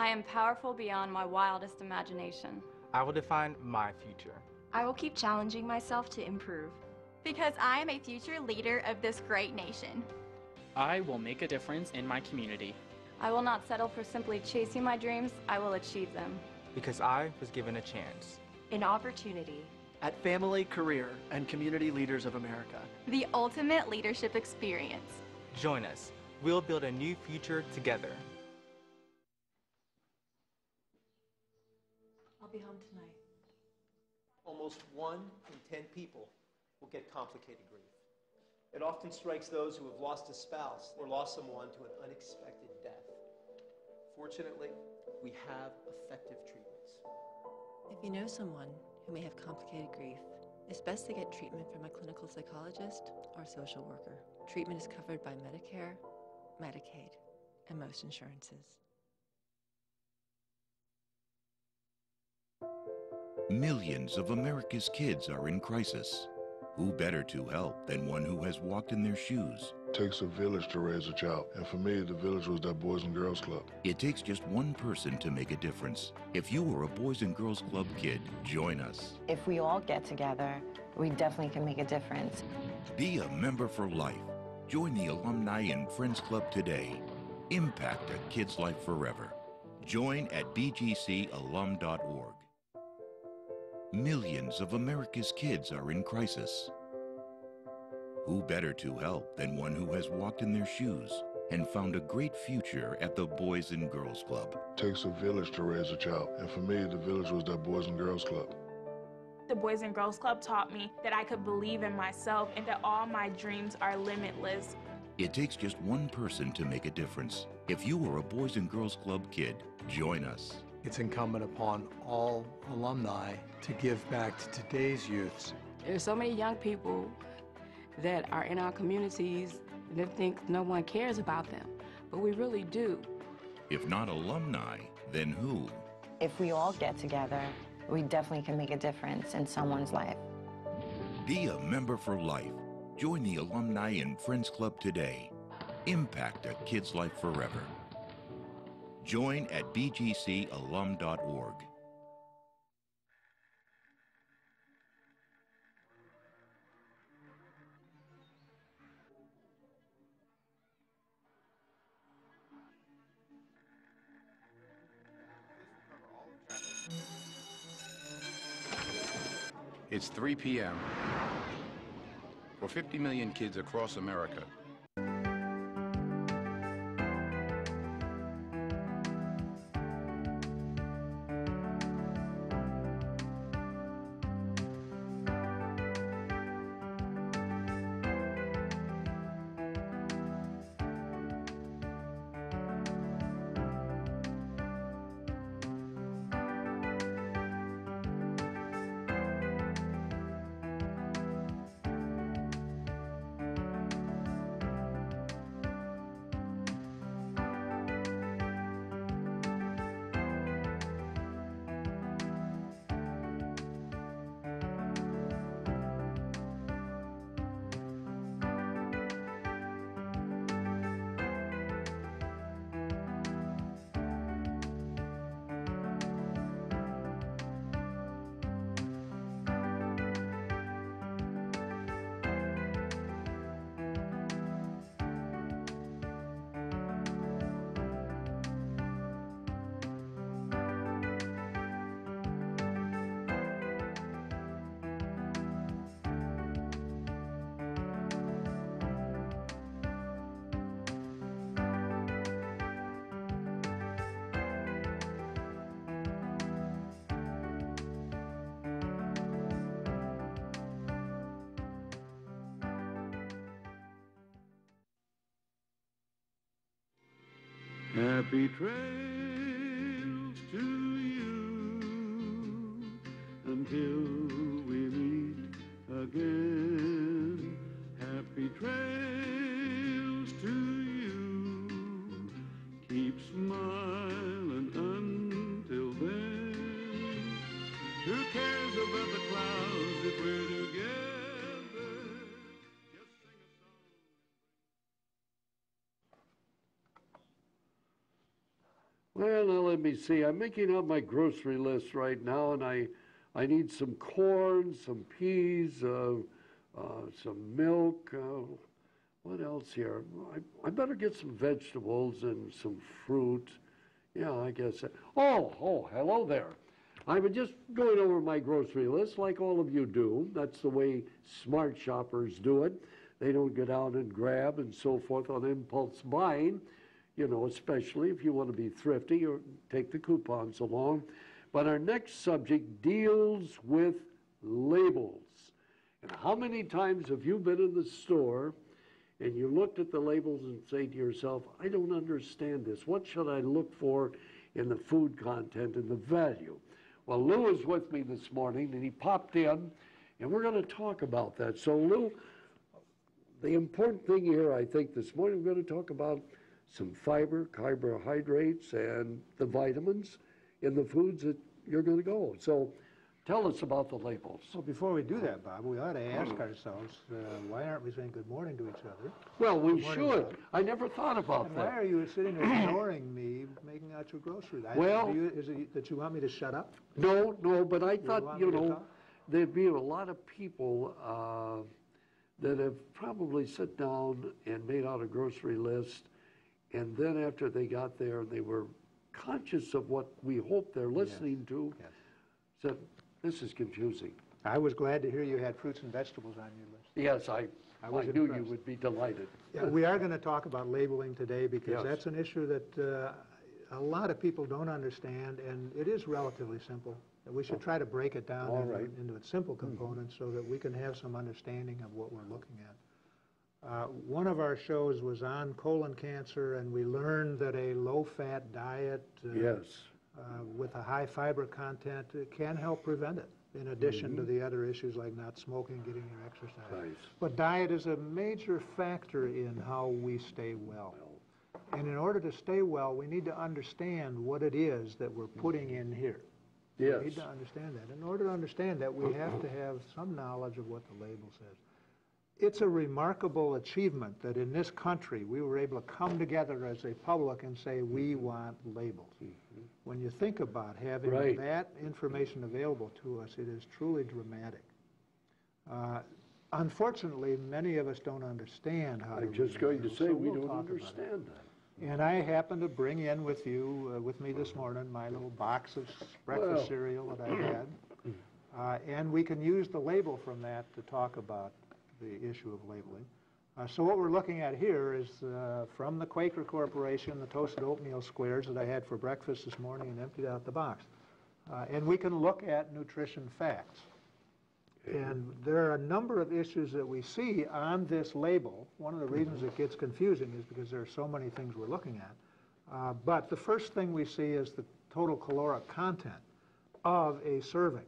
I am powerful beyond my wildest imagination. I will define my future. I will keep challenging myself to improve. Because I am a future leader of this great nation. I will make a difference in my community. I will not settle for simply chasing my dreams, I will achieve them. Because I was given a chance. An opportunity. At Family, Career, and Community Leaders of America. The ultimate leadership experience. Join us. We'll build a new future together. I'll be home tonight. Almost 1 in 10 people will get complicated grief. It often strikes those who have lost a spouse or lost someone to an unexpected death. Fortunately, we have effective treatments. If you know someone who may have complicated grief, it's best to get treatment from a clinical psychologist or social worker. Treatment is covered by Medicare, Medicaid, and most insurances. Millions of America's kids are in crisis. Who better to help than one who has walked in their shoes? It takes a village to raise a child, and for me, the village was that Boys and Girls Club. It takes just one person to make a difference. If you were a Boys and Girls Club kid, join us. If we all get together, we definitely can make a difference. Be a member for life. Join the Alumni and Friends Club today. Impact a kid's life forever. Join at bgcalum.org. Millions of America's kids are in crisis. Who better to help than one who has walked in their shoes and found a great future at the Boys and Girls Club? It takes a village to raise a child, and for me, the village was that Boys and Girls Club. The Boys and Girls Club taught me that I could believe in myself and that all my dreams are limitless. It takes just one person to make a difference. If you were a Boys and Girls Club kid, join us. It's incumbent upon all alumni to give back to today's youths. There's so many young people that are in our communities that think no one cares about them, but we really do. If not alumni, then who? If we all get together, we definitely can make a difference in someone's life. Be a member for life. Join the Alumni and Friends Club today. Impact a kid's life forever. Join at bgcalum.org. It's 3 p.m. For 50 million kids across America, Happy trails to you until we meet again. Happy trails to you. Keep smiling until then. Who cares about the clouds if we're together? Just sing a song. Well, now let me see. I'm making up my grocery list right now, and I need some corn, some peas, some milk. What else here? I better get some vegetables and some fruit. Yeah, I guess. Oh, hello there. I was just going over my grocery list like all of you do. That's the way smart shoppers do it. They don't get out and grab and so forth on impulse buying, you know, especially if you want to be thrifty or take the coupons along. But our next subject deals with labels. And how many times have you been in the store and you looked at the labels and say to yourself, I don't understand this. What should I look for in the food content and the value? Well, Lou is with me this morning, and he popped in, and we're going to talk about that. So, Lou, the important thing here, I think, this morning, we're going to talk about some fiber, carbohydrates, and the vitamins in the foods that you're going to go. So, tell us about the labels. Well, before we do that, Bob, we ought to ask ourselves, why aren't we saying good morning to each other? Well, we should. Bob. I never thought about and that. Why are you sitting there ignoring me making out your groceries? Well, is it that you want me to shut up? No, but I thought, you know, there'd be a lot of people that have probably sat down and made out a grocery list, and then after they got there, they were conscious of what we hope they're listening to, said, this is confusing. I was glad to hear you had fruits and vegetables on your list. Yes, I knew you would be delighted. Yeah, we are going to talk about labeling today because yes. That's an issue that a lot of people don't understand, and it is relatively simple. We should try to break it down into its simple components so that we can have some understanding of what we're looking at. One of our shows was on colon cancer, and we learned that a low-fat diet with a high fiber content can help prevent it, in addition to the other issues like not smoking, getting your exercise. Nice. But diet is a major factor in how we stay well. And in order to stay well, we need to understand what it is that we're putting in here. Yes. We need to understand that. In order to understand that, we have to have some knowledge of what the label says. It's a remarkable achievement that in this country we were able to come together as a public and say we want labels. When you think about having that information available to us, it is truly dramatic. Unfortunately, many of us don't understand how to read just going to say so we we'll don't understand that. And I happen to bring in with me this morning, my little box of breakfast cereal that I had. And we can use the label from that to talk about the issue of labeling. So what we're looking at here is from the Quaker Corporation, the toasted oatmeal squares that I had for breakfast this morning and emptied out the box. And we can look at nutrition facts. And there are a number of issues that we see on this label. One of the reasons it gets confusing is because there are so many things we're looking at. But the first thing we see is the total caloric content of a serving.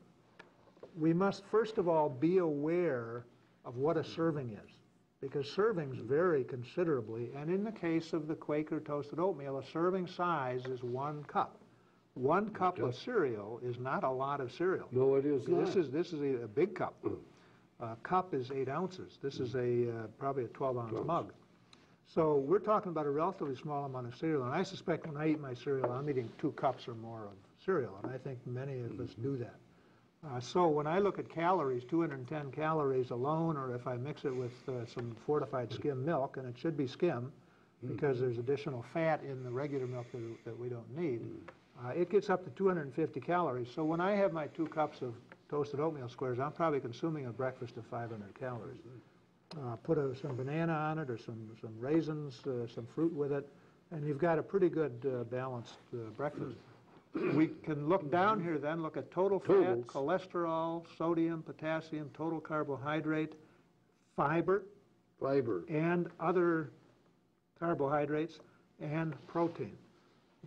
We must first of all be aware of what a serving is, because servings vary considerably. And in the case of the Quaker toasted oatmeal, a serving size is 1 cup. 1 cup of cereal is not a lot of cereal. No, it is not. This is a big cup. A cup is 8 ounces. This is probably a 12-ounce mug. So we're talking about a relatively small amount of cereal. And I suspect when I eat my cereal, I'm eating 2 cups or more of cereal. And I think many of us do that. So when I look at calories, 210 calories alone, or if I mix it with some fortified skim milk, and it should be skim because there's additional fat in the regular milk that we don't need, it gets up to 250 calories. So when I have my 2 cups of toasted oatmeal squares, I'm probably consuming a breakfast of 500 calories. Put some banana on it or some raisins, some fruit with it, and you've got a pretty good balanced breakfast. We can look down here then, look at total fat, cholesterol, sodium, potassium, total carbohydrate, fiber, and other carbohydrates, and protein.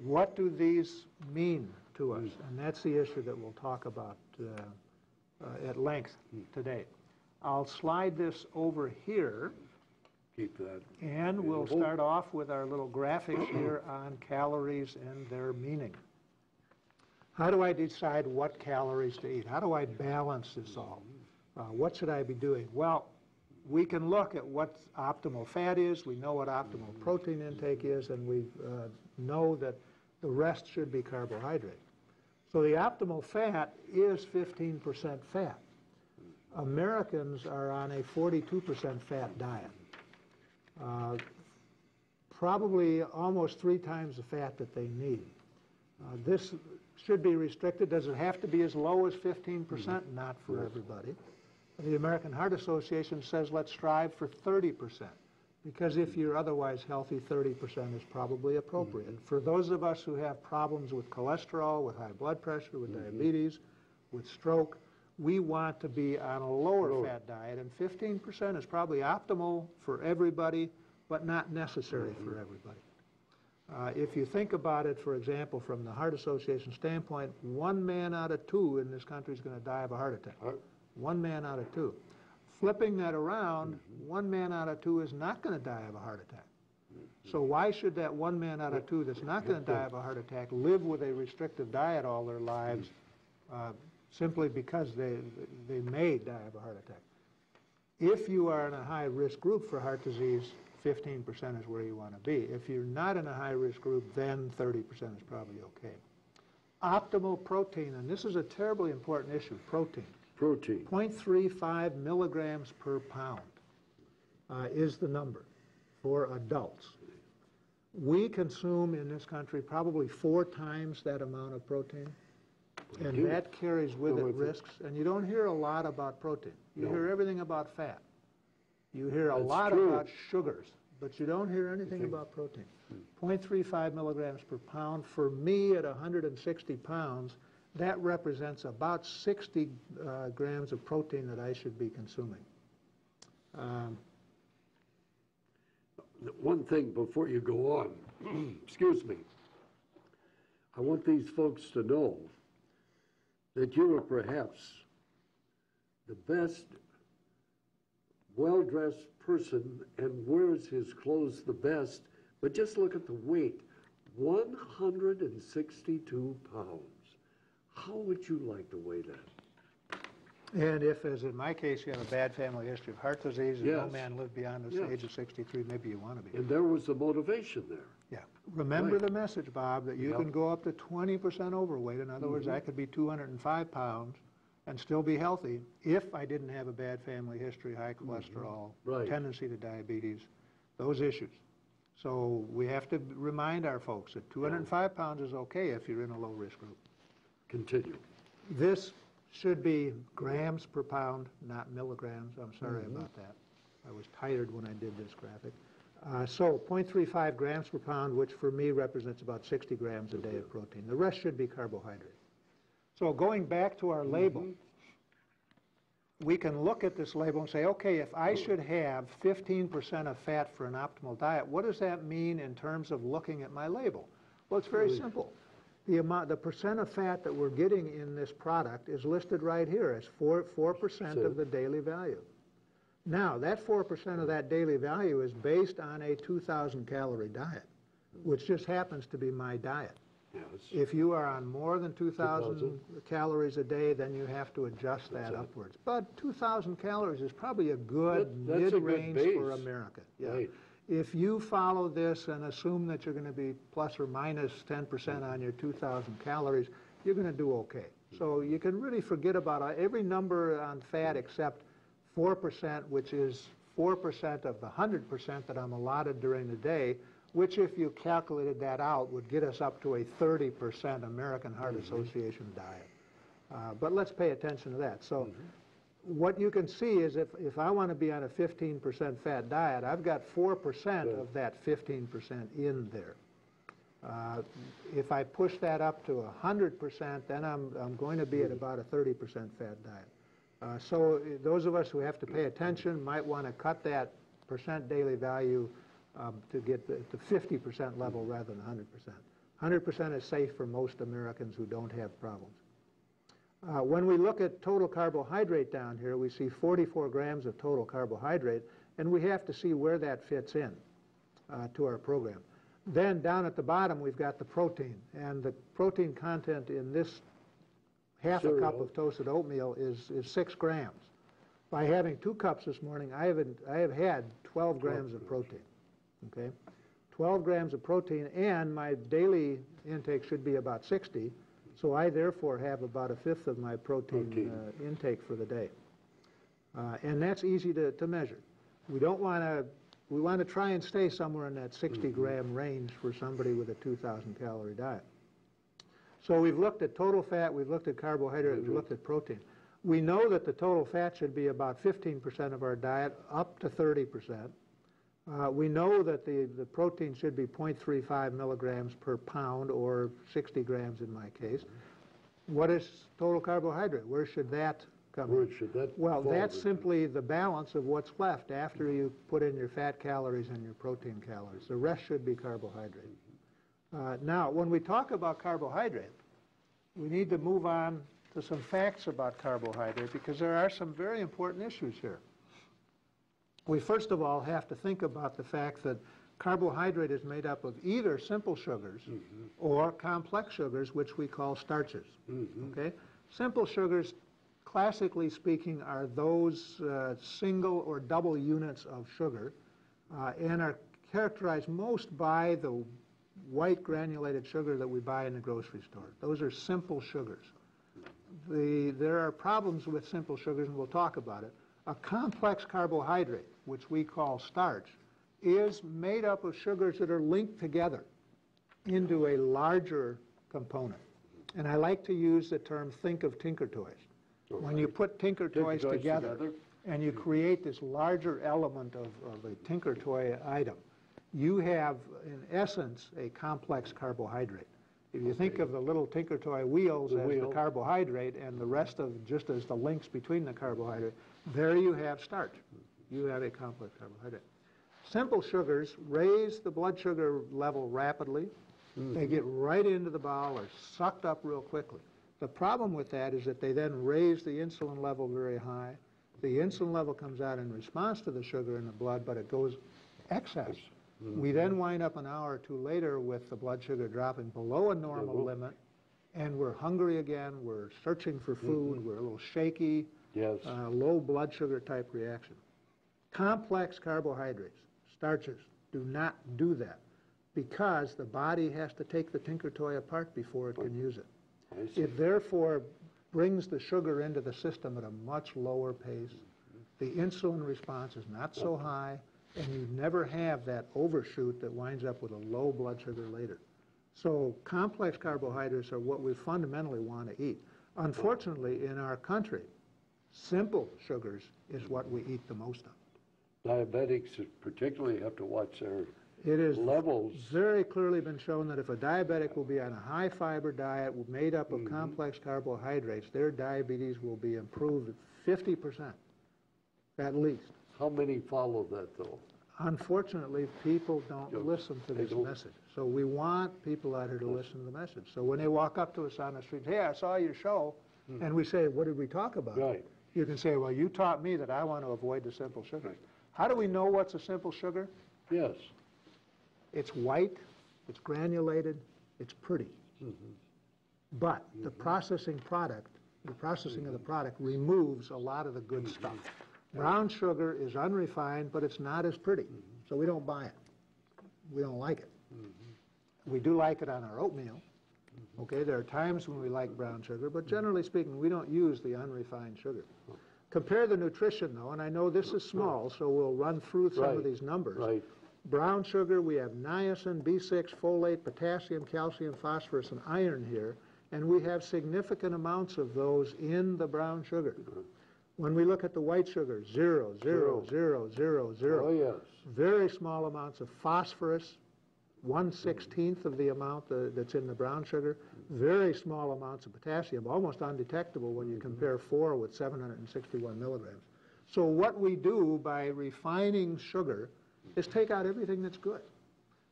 What do these mean to us? And that's the issue that we'll talk about at length today. I'll slide this over here. Keep that. And we'll start off with our little graphics here on calories and their meaning. How do I decide what calories to eat? How do I balance this all? What should I be doing? Well, we can look at what optimal fat is. We know what optimal protein intake is, and we know that The rest should be carbohydrate. So the optimal fat is 15% fat. Americans are on a 42% fat diet. Probably almost 3 times the fat that they need. This should be restricted. Does it have to be as low as 15%? Not for everybody. The American Heart Association says let's strive for 30%, because if you're otherwise healthy, 30% is probably appropriate. For those of us who have problems with cholesterol, with high blood pressure, with diabetes, with stroke, we want to be on a lower fat diet, and 15% is probably optimal for everybody, but not necessary for everybody. If you think about it, for example, from the Heart Association standpoint, 1 man out of 2 in this country is going to die of a heart attack. 1 man out of 2. Flipping that around, 1 man out of 2 is not going to die of a heart attack. So why should that 1 man out of 2 that's not going to die of a heart attack live with a restrictive diet all their lives simply because they may die of a heart attack? If you are in a high-risk group for heart disease, 15% is where you want to be. If you're not in a high-risk group, then 30% is probably okay. Optimal protein, and this is a terribly important issue, protein. Protein. 0.35 milligrams per pound is the number for adults. We consume in this country probably 4 times that amount of protein, and that carries with it risks. And you don't hear a lot about protein. You hear everything about fat. You hear a lot about sugars, but you don't hear anything about protein. 0.35 milligrams per pound. For me, at 160 pounds, that represents about 60 grams of protein that I should be consuming. One thing before you go on, excuse me, I want these folks to know that you are perhaps the best well-dressed person and wears his clothes the best, but just look at the weight, 162 pounds. How would you like to weigh that? And if, as in my case, you have a bad family history of heart disease and no man lived beyond the age of 63, maybe you want to be. And there was the motivation there. Yeah. Remember the message, Bob, that you can go up to 20% overweight. In other words, I could be 205 pounds and still be healthy if I didn't have a bad family history, high cholesterol, tendency to diabetes, those issues. So we have to remind our folks that 205 pounds is okay if you're in a low-risk group. Continue. This should be grams per pound, not milligrams. I'm sorry about that. I was tired when I did this graphic. So 0.35 grams per pound, which for me represents about 60 grams a day of protein. The rest should be carbohydrate. So going back to our label, we can look at this label and say, okay, if I should have 15% of fat for an optimal diet, what does that mean in terms of looking at my label? Well, it's very simple. The percent of fat that we're getting in this product is listed right here as 4% of the daily value. Now, that 4% of that daily value is based on a 2,000 calorie diet, which just happens to be my diet. If you are on more than 2,000 calories a day, then you have to adjust that upwards. But 2,000 calories is probably a good mid-range for America. If you follow this and assume that you're going to be plus or minus 10% on your 2,000 calories, you're going to do okay. So you can really forget about every number on fat except 4%, which is 4% of the 100% that I'm allotted during the day, which if you calculated that out would get us up to a 30% American Heart Association diet. But let's pay attention to that. So what you can see is if I want to be on a 15% fat diet, I've got 4% of that 15% in there. If I push that up to 100%, then I'm going to be at about a 30% fat diet. So those of us who have to pay attention might want to cut that percent daily value to get the 50% level rather than 100%. 100% is safe for most Americans who don't have problems. When we look at total carbohydrate down here, we see 44 grams of total carbohydrate, and we have to see where that fits in to our program. Then down at the bottom, we've got the protein, and the protein content in this half a cup of toasted oatmeal is 6 grams. By having 2 cups this morning, I have had 12 grams of protein. Okay, 12 grams of protein, and my daily intake should be about 60, so I therefore have about a fifth of my protein. Intake for the day. And that's easy to measure. We want to try and stay somewhere in that 60 gram range for somebody with a 2,000 calorie diet. So we've looked at total fat, we've looked at carbohydrate, we've looked at protein. We know that the total fat should be about 15% of our diet, up to 30%. We know that the protein should be 0.35 milligrams per pound, or 60 grams in my case. What is total carbohydrate? Where should that come in? Well, that's simply the balance of what's left after you put in your fat calories and your protein calories. The rest should be carbohydrate. Now, when we talk about carbohydrate, we need to move on to some facts about carbohydrate, because there are some very important issues here. We first of all have to think about the fact that carbohydrate is made up of either simple sugars or complex sugars, which we call starches. Okay? Simple sugars, classically speaking, are those single or double units of sugar and are characterized most by the white granulated sugar that we buy in the grocery store. Those are simple sugars. There are problems with simple sugars, and we'll talk about it. A complex carbohydrate, which we call starch, is made up of sugars that are linked together into a larger component. And I like to use the term think of Tinker Toys. When you put Tinker Toys together and you create this larger element of a Tinker Toy item, you have, in essence, a complex carbohydrate. If you think of the little Tinker Toy wheels as the carbohydrate and the rest of just as the links between the carbohydrate, there you have starch. You have a complex carbohydrate. Simple sugars raise the blood sugar level rapidly. They get right into the bowel, are sucked up real quickly. The problem with that is that they then raise the insulin level very high. The insulin level comes out in response to the sugar in the blood, but it goes excess. We then wind up an hour or two later with the blood sugar dropping below a normal limit, and we're hungry again, we're searching for food, we're a little shaky, low blood sugar type reaction. Complex carbohydrates, starches, do not do that, because the body has to take the Tinker Toy apart before it can use it. It therefore brings the sugar into the system at a much lower pace. The insulin response is not so high, and you never have that overshoot that winds up with a low blood sugar later. So complex carbohydrates are what we fundamentally want to eat. Unfortunately, in our country, simple sugars is what we eat the most of. Diabetics particularly have to watch their levels. It has very clearly been shown that if a diabetic will be on a high fiber diet made up of complex carbohydrates, their diabetes will be improved 50%, at least. How many follow that, though? Unfortunately, people don't listen to this message. So we want people out here to listen to the message. So when they walk up to us on the street, hey, I saw your show, and we say, what did we talk about? You can say, well, you taught me that I want to avoid the simple sugars. How do we know what's a simple sugar? Yes. It's white, it's granulated, it's pretty. But the processing product, the processing of the product removes a lot of the good stuff. Brown sugar is unrefined, but it's not as pretty, so we don't buy it. We don't like it. We do like it on our oatmeal. Okay, there are times when we like brown sugar, but generally speaking, we don't use the unrefined sugar. Compare the nutrition, though, and I know this is small, so we'll run through some of these numbers. Brown sugar, we have niacin, B6, folate, potassium, calcium, phosphorus, and iron here, and we have significant amounts of those in the brown sugar. When we look at the white sugar, 0, 0, 0, 0, 0. Oh, yes. Very small amounts of phosphorus, 1/16 of the amount that's in the brown sugar. Very small amounts of potassium, almost undetectable when you compare 4 with 761 milligrams. So what we do by refining sugar is take out everything that's good.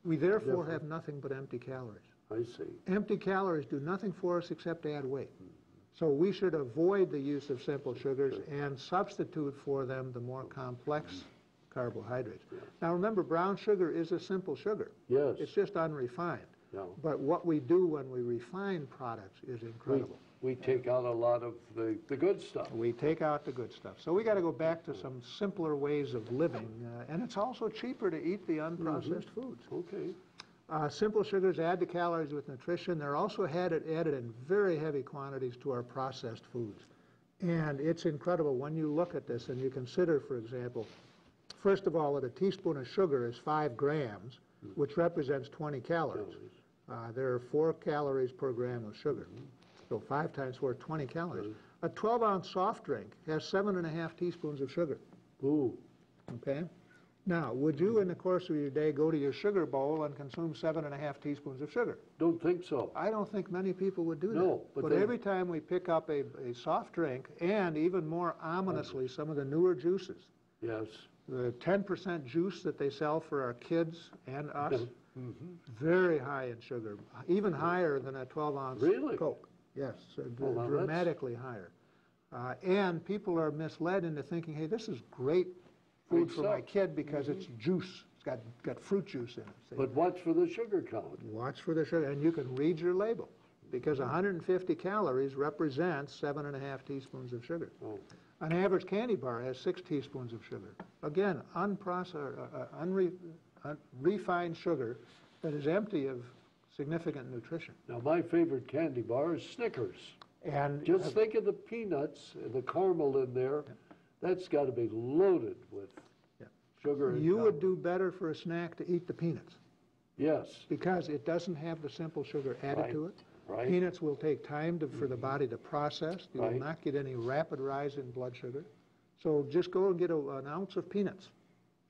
We therefore have nothing but empty calories. I see. Empty calories do nothing for us except add weight. So we should avoid the use of simple sugars and substitute for them the more complex carbohydrates. Now remember, brown sugar is a simple sugar. Yes. It's just unrefined. But what we do when we refine products is incredible. We take out a lot of the good stuff. We take out the good stuff. So we got to go back to some simpler ways of living, and it's also cheaper to eat the unprocessed foods. Okay. Simple sugars add to calories with nutrition. They're also added in very heavy quantities to our processed foods. And it's incredible when you look at this and you consider, for example, first of all, that a teaspoon of sugar is 5 grams, which represents 20 calories. There are 4 calories per gram of sugar. So 5 times 4, 20 calories. A 12-ounce soft drink has 7.5 teaspoons of sugar. Ooh. Okay? Now, would you, in the course of your day, go to your sugar bowl and consume 7.5 teaspoons of sugar? Don't think so. I don't think many people would do that. No, but every time we pick up a soft drink, and even more ominously, some of the newer juices. Yes. The 10% juice that they sell for our kids and us, very high in sugar, even higher than a 12-ounce Coke. Yes, dramatically higher. And people are misled into thinking, hey, this is great food for my kid because it's juice. It's got fruit juice in it. See? But watch for the sugar count. Watch for the sugar, and you can read your label because 150 calories represents 7.5 teaspoons of sugar. Oh. An average candy bar has 6 teaspoons of sugar. Again, refined sugar that is empty of significant nutrition. Now, my favorite candy bar is Snickers. And just think of the peanuts and the caramel in there. That's got to be loaded with sugar. And you would do better for a snack to eat the peanuts. Yes. Because it doesn't have the simple sugar added to it. Right. Peanuts will take time for the body to process. You will not get any rapid rise in blood sugar. So just go and get an ounce of peanuts.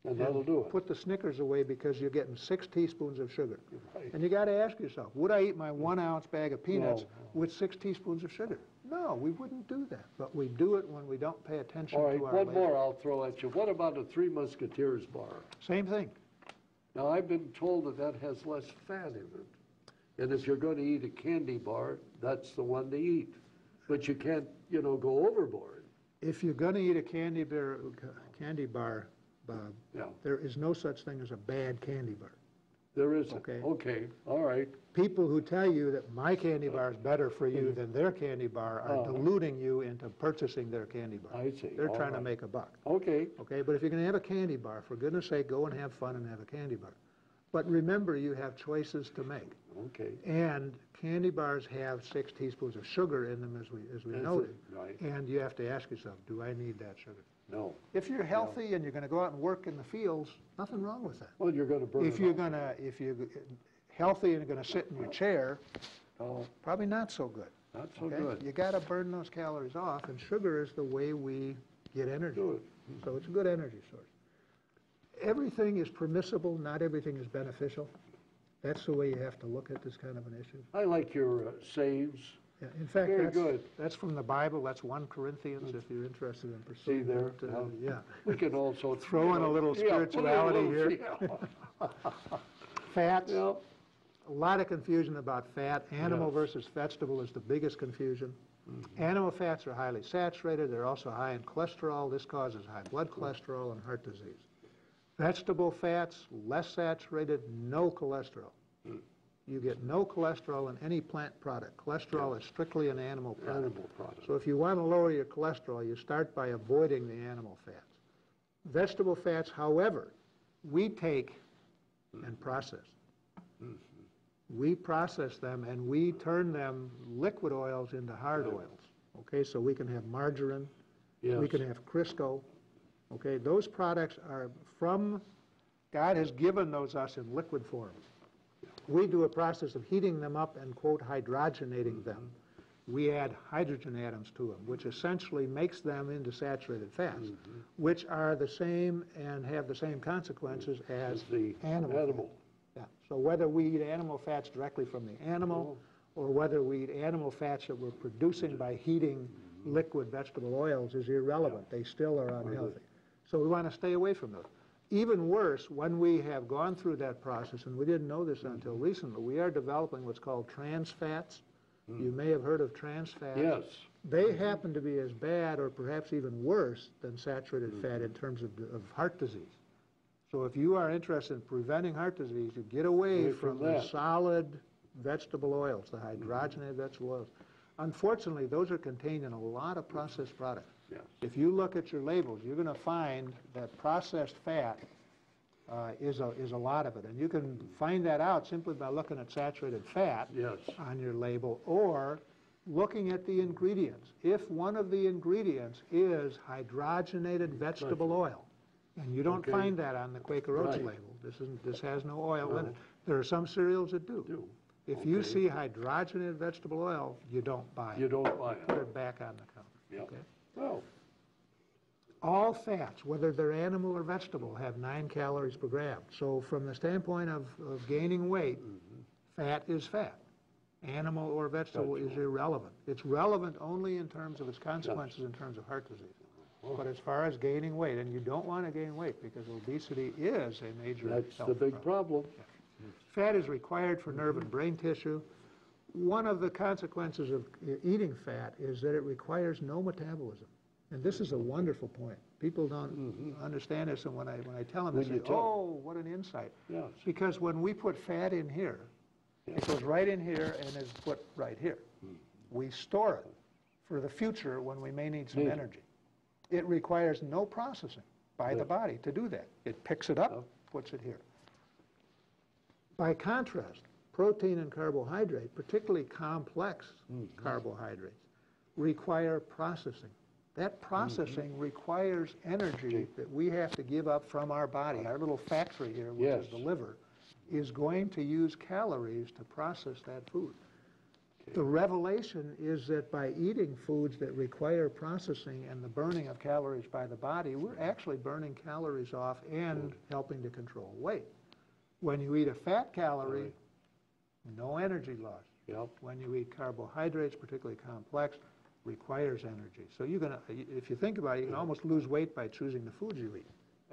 And that'll do it. Put the Snickers away because you're getting 6 teaspoons of sugar. Right. And you got to ask yourself, would I eat my 1-ounce bag of peanuts with 6 teaspoons of sugar? No, we wouldn't do that. But we do it when we don't pay attention to our label. One more I'll throw at you. What about a Three Musketeers bar? Same thing. Now, I've been told that has less fat in it. And if you're going to eat a candy bar, that's the one to eat. But you can't, go overboard. If you're going to eat a candy bar, Bob, there is no such thing as a bad candy bar. There isn't. Okay. All right. People who tell you that my candy bar is better for you than their candy bar are deluding you into purchasing their candy bar. I see. They're trying to make a buck. Okay. Okay, but if you're going to have a candy bar, for goodness sake, go and have fun and have a candy bar. But remember, you have choices to make. Okay. And candy bars have 6 teaspoons of sugar in them, as we noted. Right. And you have to ask yourself, do I need that sugar? No. If you're healthy and you're going to go out and work in the fields, nothing wrong with that. Well, you're going to burn if you're healthy and you're going to sit in your chair, probably not so good. Not so good. You got to burn those calories off, and sugar is the way we get energy. So it's a good energy source. Everything is permissible, not everything is beneficial. That's the way you have to look at this kind of an issue. I like your sayings. Yeah, in fact, good. That's from the Bible. That's 1 Corinthians, if you're interested in pursuing there. Yeah. We can also throw in a little spirituality here. Fats. Yep. A lot of confusion about fat. Animal versus vegetable is the biggest confusion. Animal fats are highly saturated. They're also high in cholesterol. This causes high blood cholesterol and heart disease. Vegetable fats, less saturated, no cholesterol. You get no cholesterol in any plant product. Cholesterol is strictly an animal product. So if you want to lower your cholesterol, you start by avoiding the animal fats. Vegetable fats, however, we take and process. We process them and we turn them, liquid oils, into hard oils. Okay, so we can have margarine, we can have Crisco. Okay, those products are from, God has given those us in liquid form. We do a process of heating them up and, quote, hydrogenating them. We add hydrogen atoms to them, which essentially makes them into saturated fats, which are the same and have the same consequences as the animal. Yeah. So whether we eat animal fats directly from the animal or whether we eat animal fats that we're producing by heating liquid vegetable oils is irrelevant. They still are unhealthy. So we want to stay away from those. Even worse, when we have gone through that process, and we didn't know this until recently, we are developing what's called trans fats. You may have heard of trans fats. Yes. They happen to be as bad or perhaps even worse than saturated fat in terms of heart disease. So if you are interested in preventing heart disease, you get away from the solid vegetable oils, the hydrogenated vegetable oils. Unfortunately, those are contained in a lot of processed products. Yes. If you look at your labels, you're going to find that processed fat is a lot of it. And you can find that out simply by looking at saturated fat on your label or looking at the ingredients. If one of the ingredients is hydrogenated vegetable oil, and you don't find that on the Quaker Oats label, this has no oil in it. There are some cereals that do. If you see hydrogenated vegetable oil, you don't buy it. You don't buy it. Put it back on the counter. Yep. Okay? Oh. All fats, whether they're animal or vegetable, have 9 calories per gram. So from the standpoint of gaining weight, fat is fat. Animal or vegetable is irrelevant. It's relevant only in terms of its consequences in terms of heart disease. But as far as gaining weight, and you don't want to gain weight because obesity is a major That's health the big problem. Yeah. Fat is required for nerve and brain tissue. One of the consequences of eating fat is that it requires no metabolism. And this is a wonderful point. People don't understand this, and when I tell them, they say, oh, what an insight. Yes. Because when we put fat in here, it goes right in here and is put right here. We store it for the future when we may need some energy. It requires no processing by the body to do that. It picks it up, puts it here. By contrast, protein and carbohydrate, particularly complex carbohydrates, require processing. That processing requires energy that we have to give up from our body. Our little factory here, which is the liver, is going to use calories to process that food. The revelation is that by eating foods that require processing and the burning of calories by the body, we're actually burning calories off and helping to control weight. When you eat a fat calorie, no energy loss. When you eat carbohydrates, particularly complex, requires energy. So you're gonna, if you think about it, you can almost lose weight by choosing the foods you eat.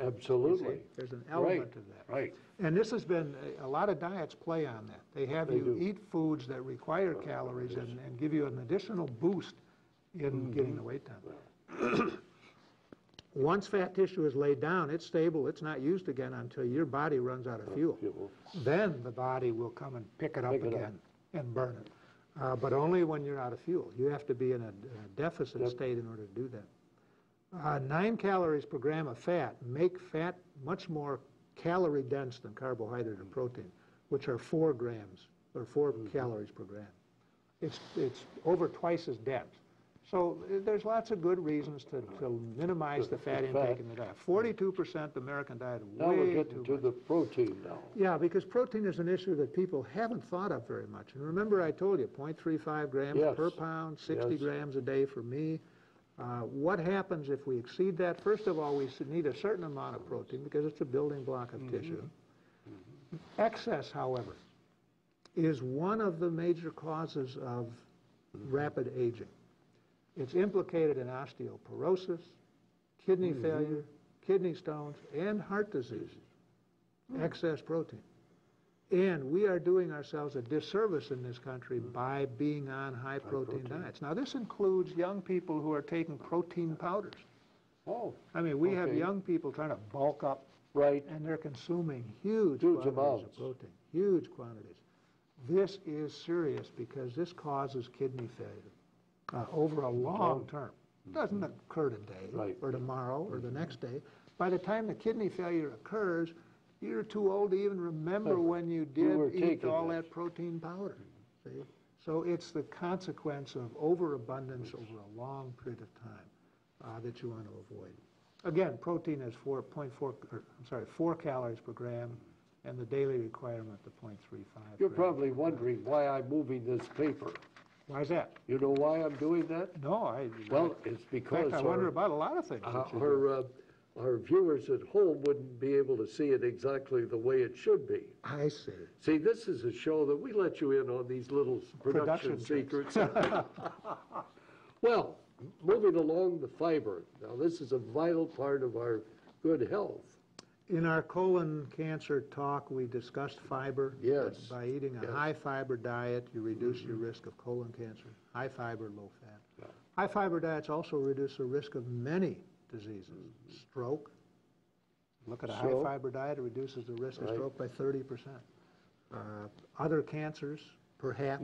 Absolutely. There's an element of that. Right. And this has been, a lot of diets play on that. They have you eat foods that require calories and give you an additional boost in getting the weight down. Once fat tissue is laid down, it's stable, it's not used again until your body runs out of fuel. Then the body will come and pick it up again and burn it. But only when you're out of fuel. You have to be in a deficit state in order to do that. 9 calories per gram of fat make fat much more calorie dense than carbohydrate or protein, which are 4 grams or 4 calories per gram. It's over twice as dense. So there's lots of good reasons to minimize the fat intake in the diet. 42% of the American diet, Now way we're getting too to the protein now. Yeah, because protein is an issue that people haven't thought of very much. And remember I told you, 0.35 grams per pound, 60 grams a day for me. What happens if we exceed that? First of all, we need a certain amount of protein because it's a building block of tissue. Excess, however, is one of the major causes of rapid aging. It's implicated in osteoporosis, kidney failure, kidney stones, and heart disease. Excess protein. And we are doing ourselves a disservice in this country by being on high-protein diets. Now, this includes young people who are taking protein powders. I mean, we have young people trying to bulk up, and they're consuming huge quantities of protein, huge quantities. This is serious because this causes kidney failure over a long term. It doesn't occur today or tomorrow or the next day. By the time the kidney failure occurs, you're too old to even remember when you did eat all that protein powder. See? So it's the consequence of overabundance over a long period of time that you want to avoid. Again, protein is 4 calories per gram, and the daily requirement of 0.35. You're probably wondering why I'm moving this paper. Why is that? You know why I'm doing that? No, Well, it's because in fact, I wonder about a lot of things. Our viewers at home wouldn't be able to see it exactly the way it should be. I see. See, this is a show that we let you in on these little production secrets. Well, moving along, the fiber. Now, this is a vital part of our good health. In our colon cancer talk, we discussed fiber. Yes. By eating a high-fiber diet, you reduce your risk of colon cancer. High-fiber, low-fat. Yeah. High-fiber diets also reduce the risk of many diseases. Stroke. Look at a high-fiber diet, it reduces the risk of stroke by 30%. Other cancers, perhaps.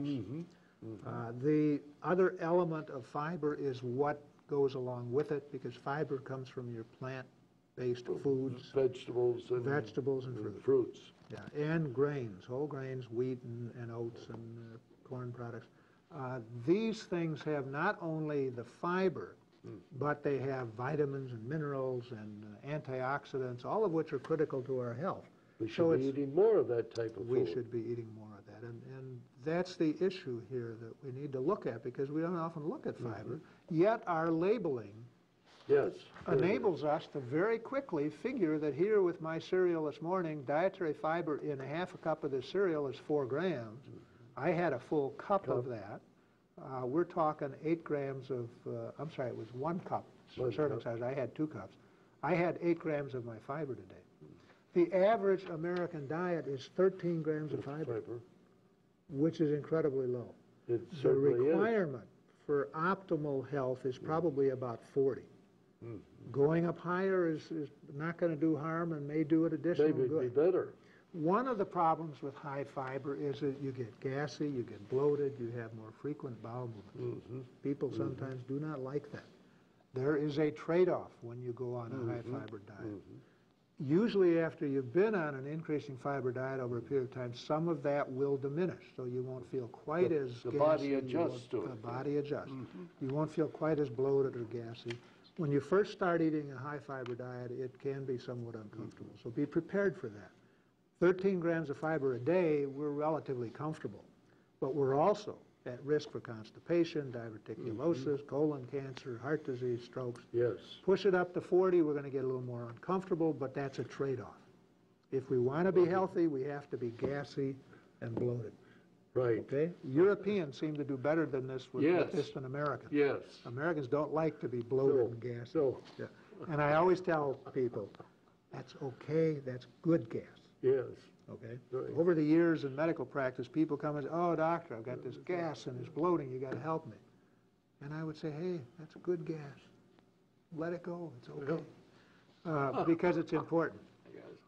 The other element of fiber is what goes along with it, because fiber comes from your plant-based foods. Vegetables and fruits. Yeah, and grains, whole grains, wheat and oats and corn products. These things have not only the fiber, but they have vitamins and minerals and antioxidants, all of which are critical to our health. We should be eating more of that type of food. We should be eating more of that. And that's the issue here that we need to look at, because we don't often look at fiber, yet our labeling enables us to very quickly figure that here with my cereal this morning, dietary fiber in a half a cup of this cereal is 4 grams. I had a full cup of that. We're talking 8 grams of, I'm sorry, it was 1 cup serving size. I had 2 cups. I had 8 grams of my fiber today. The average American diet is 13 grams of fiber, which is incredibly low. The requirement for optimal health is probably about 40. Going up higher is not going to do harm and may do it additional good. Maybe be better. One of the problems with high fiber is that you get gassy, you get bloated, you have more frequent bowel movements. People sometimes do not like that. There is a trade-off when you go on a high-fiber diet. Usually after you've been on an increasing fiber diet over a period of time, some of that will diminish, so you won't feel quite as gassy. The body adjusts to it. The body adjusts. You won't feel quite as bloated or gassy. When you first start eating a high-fiber diet, it can be somewhat uncomfortable, so be prepared for that. 13 grams of fiber a day, we're relatively comfortable, but we're also at risk for constipation, diverticulosis, colon cancer, heart disease, strokes. Yes. Push it up to 40, we're going to get a little more uncomfortable, but that's a trade-off. If we want to be healthy, we have to be gassy and bloated. Right. Okay? Europeans seem to do better than this with this than Americans. Yes. Americans don't like to be bloated and gassy. Yeah. And I always tell people, that's okay, that's good gas. Yes. Okay? Right. Over the years in medical practice, people come and say, oh, doctor, I've got this gas and it's bloating, you got to help me. And I would say, hey, that's good gas. Let it go, it's okay. Because it's important.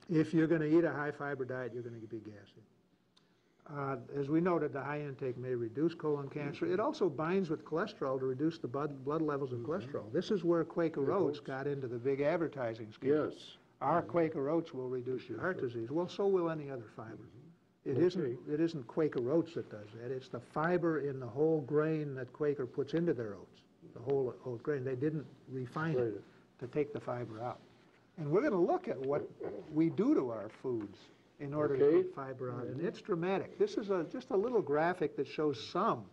If you're going to eat a high-fiber diet, you're going to be gassy. As we noted, the high intake may reduce colon cancer. It also binds with cholesterol to reduce the blood levels of cholesterol. This is where Quaker Oats got into the big advertising scheme. Yes. Our Quaker Oats will reduce your heart disease. Well, so will any other fiber. It isn't Quaker Oats that does that. It's the fiber in the whole grain that Quaker puts into their oats, the whole grain. They didn't refine it to take the fiber out. And we're going to look at what we do to our foods in order to get fiber out. And it's dramatic. This is just a little graphic that shows some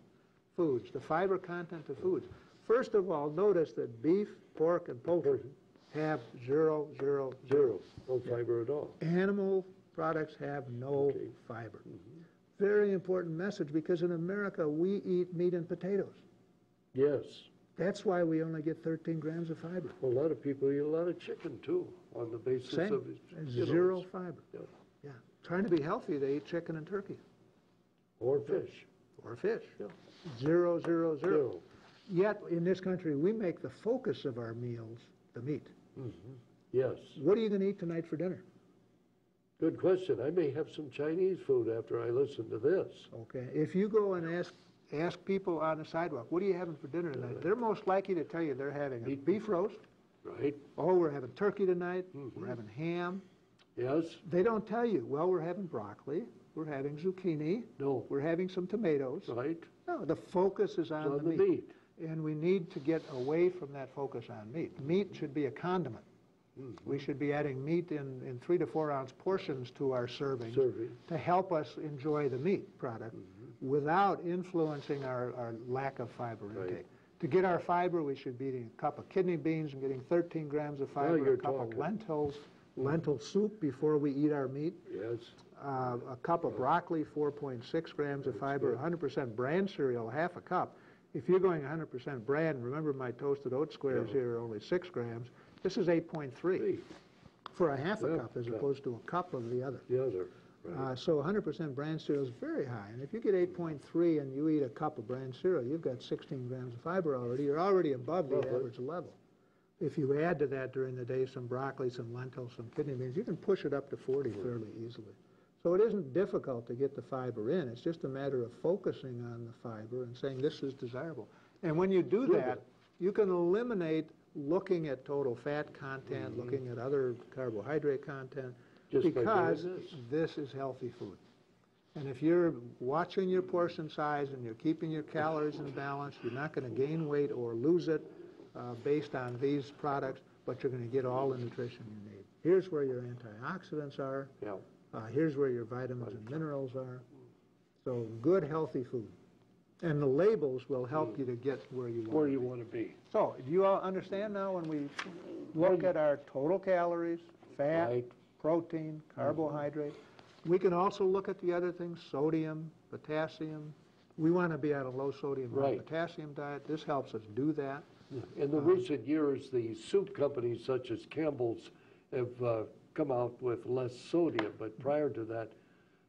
foods, the fiber content of foods. First of all, notice that beef, pork, and poultry have 0, 0, 0. No fiber at all. Animal products have no fiber. Very important message, because in America we eat meat and potatoes. Yes. That's why we only get 13 grams of fiber. Well, a lot of people eat a lot of chicken too, on the basis of 0 fiber. Yeah. Trying to be healthy, they eat chicken and turkey. Or fish. Or fish. 0, 0, 0. Yet in this country we make the focus of our meals the meat. Yes. What are you going to eat tonight for dinner? Good question. I may have some Chinese food after I listen to this. Okay. If you go and ask people on the sidewalk, what are you having for dinner tonight? They're most likely to tell you they're having a beef roast. Right. Oh, we're having turkey tonight. We're having ham. Yes. They don't tell you, well, we're having broccoli. We're having zucchini. No. We're having some tomatoes. Right. No, the focus is on the meat. And we need to get away from that focus on meat. Meat should be a condiment. We should be adding meat in 3 to 4 ounce portions to our servings to help us enjoy the meat product without influencing our lack of fiber intake. To get our fiber, we should be eating a cup of kidney beans and getting 13 grams of fiber, a cup of lentils, lentil soup before we eat our meat. Yes. A cup of broccoli, 4.6 grams of fiber, 100% bran cereal, half a cup. If you're going 100% bran, remember my toasted oat squares here are only 6 grams. This is 8.3 for a half a cup as opposed to a cup of the other. So 100% bran cereal is very high. And if you get 8.3 and you eat a cup of bran cereal, you've got 16 grams of fiber already. You're already above the average level. If you add to that during the day some broccoli, some lentils, some kidney beans, you can push it up to 40 fairly easily. So it isn't difficult to get the fiber in. It's just a matter of focusing on the fiber and saying this is desirable. And when you do that, you can eliminate looking at total fat content, looking at other carbohydrate content, Just by because doing this. this is healthy food. And if you're watching your portion size and you're keeping your calories in balance, you're not going to gain weight or lose it based on these products, but you're going to get all the nutrition you need. Here's where your antioxidants are. Here's where your vitamins and minerals are. So good, healthy food. And the labels will help you to get where you want to be. So do you all understand now when we look at our total calories, fat, protein, carbohydrate? We can also look at the other things, sodium, potassium. We want to be on a low sodium, high potassium diet. This helps us do that. In the recent years, the soup companies such as Campbell's have come out with less sodium, but prior to that,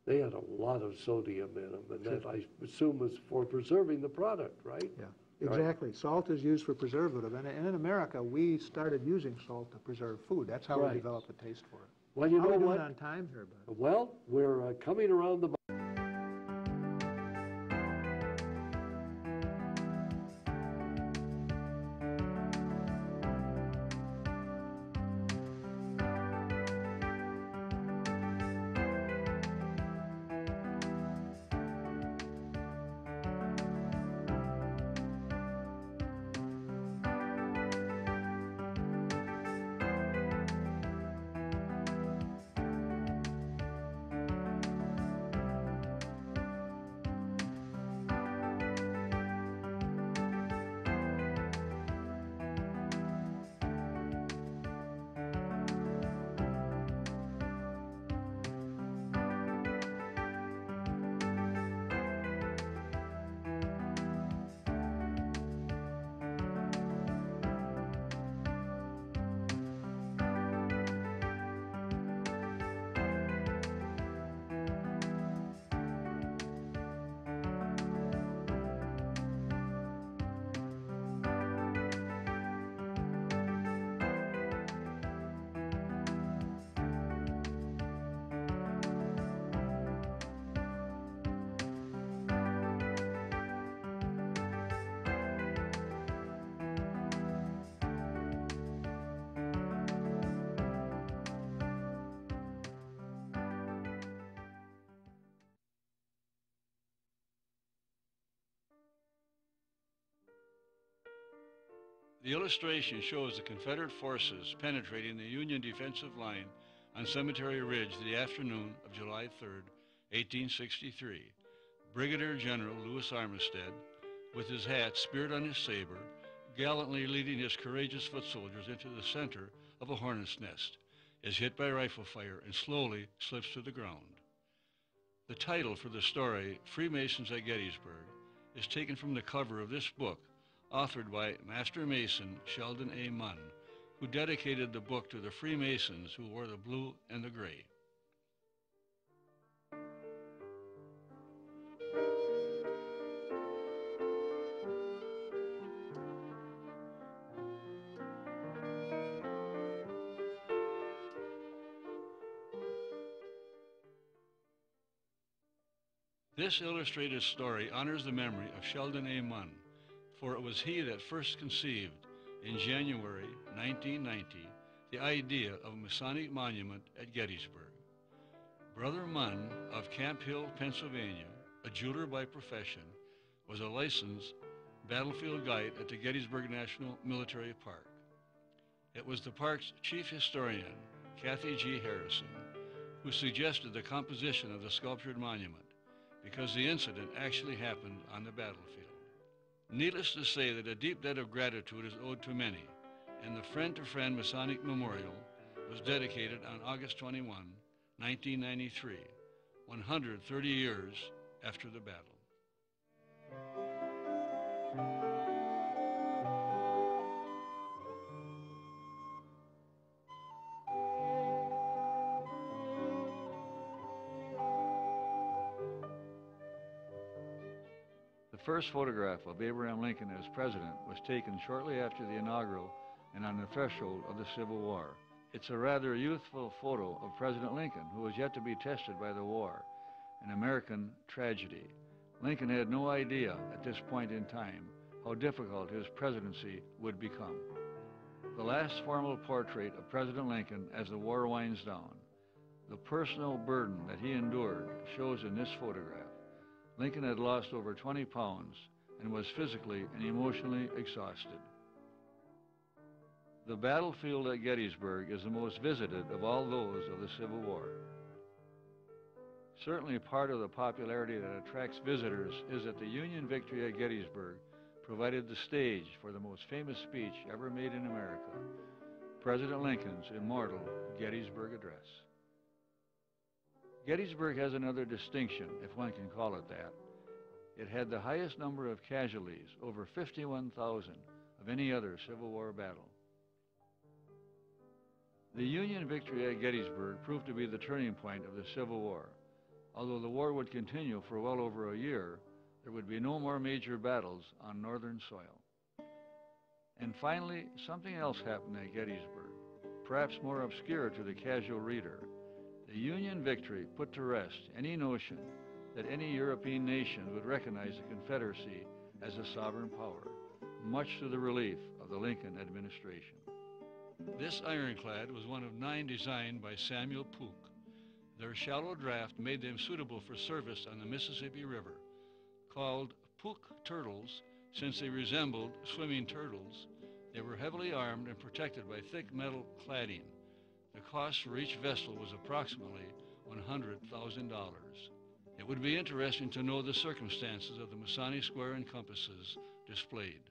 they had a lot of sodium in them, and that I assume was for preserving the product, right? Yeah, exactly. Salt is used for preservative, and in America, we started using salt to preserve food. That's how we developed a taste for it. Well, you How know are we what? doing on time here, bud? Well, we're coming around the... The illustration shows the Confederate forces penetrating the Union defensive line on Cemetery Ridge the afternoon of July 3, 1863. Brigadier General Lewis Armistead, with his hat speared on his saber, gallantly leading his courageous foot soldiers into the center of a hornet's nest, is hit by rifle fire and slowly slips to the ground. The title for the story, Freemasons at Gettysburg, is taken from the cover of this book, authored by Master Mason Sheldon A. Munn, who dedicated the book to the Freemasons who wore the blue and the gray. This illustrated story honors the memory of Sheldon A. Munn, for it was he that first conceived, in January 1990, the idea of a Masonic monument at Gettysburg. Brother Munn of Camp Hill, Pennsylvania, a jeweler by profession, was a licensed battlefield guide at the Gettysburg National Military Park. It was the park's chief historian, Kathy G. Harrison, who suggested the composition of the sculptured monument, because the incident actually happened on the battlefield. Needless to say that a deep debt of gratitude is owed to many, and the Friend to Friend Masonic Memorial was dedicated on August 21, 1993, 130 years after the battle. The first photograph of Abraham Lincoln as president was taken shortly after the inaugural and on the threshold of the Civil War. It's a rather youthful photo of President Lincoln, who was yet to be tested by the war, an American tragedy. Lincoln had no idea at this point in time how difficult his presidency would become. The last formal portrait of President Lincoln as the war winds down. The personal burden that he endured shows in this photograph. Lincoln had lost over 20 pounds and was physically and emotionally exhausted. The battlefield at Gettysburg is the most visited of all those of the Civil War. Certainly part of the popularity that attracts visitors is that the Union victory at Gettysburg provided the stage for the most famous speech ever made in America, President Lincoln's immortal Gettysburg Address. Gettysburg has another distinction, if one can call it that. It had the highest number of casualties, over 51,000, of any other Civil War battle. The Union victory at Gettysburg proved to be the turning point of the Civil War. Although the war would continue for well over a year, there would be no more major battles on northern soil. And finally, something else happened at Gettysburg, perhaps more obscure to the casual reader. The Union victory put to rest any notion that any European nation would recognize the Confederacy as a sovereign power, much to the relief of the Lincoln administration. This ironclad was one of 9 designed by Samuel Pooke. Their shallow draft made them suitable for service on the Mississippi River. Called Pooke turtles, since they resembled swimming turtles, they were heavily armed and protected by thick metal cladding. The cost for each vessel was approximately $100,000. It would be interesting to know the circumstances of the Masonic square and compasses displayed.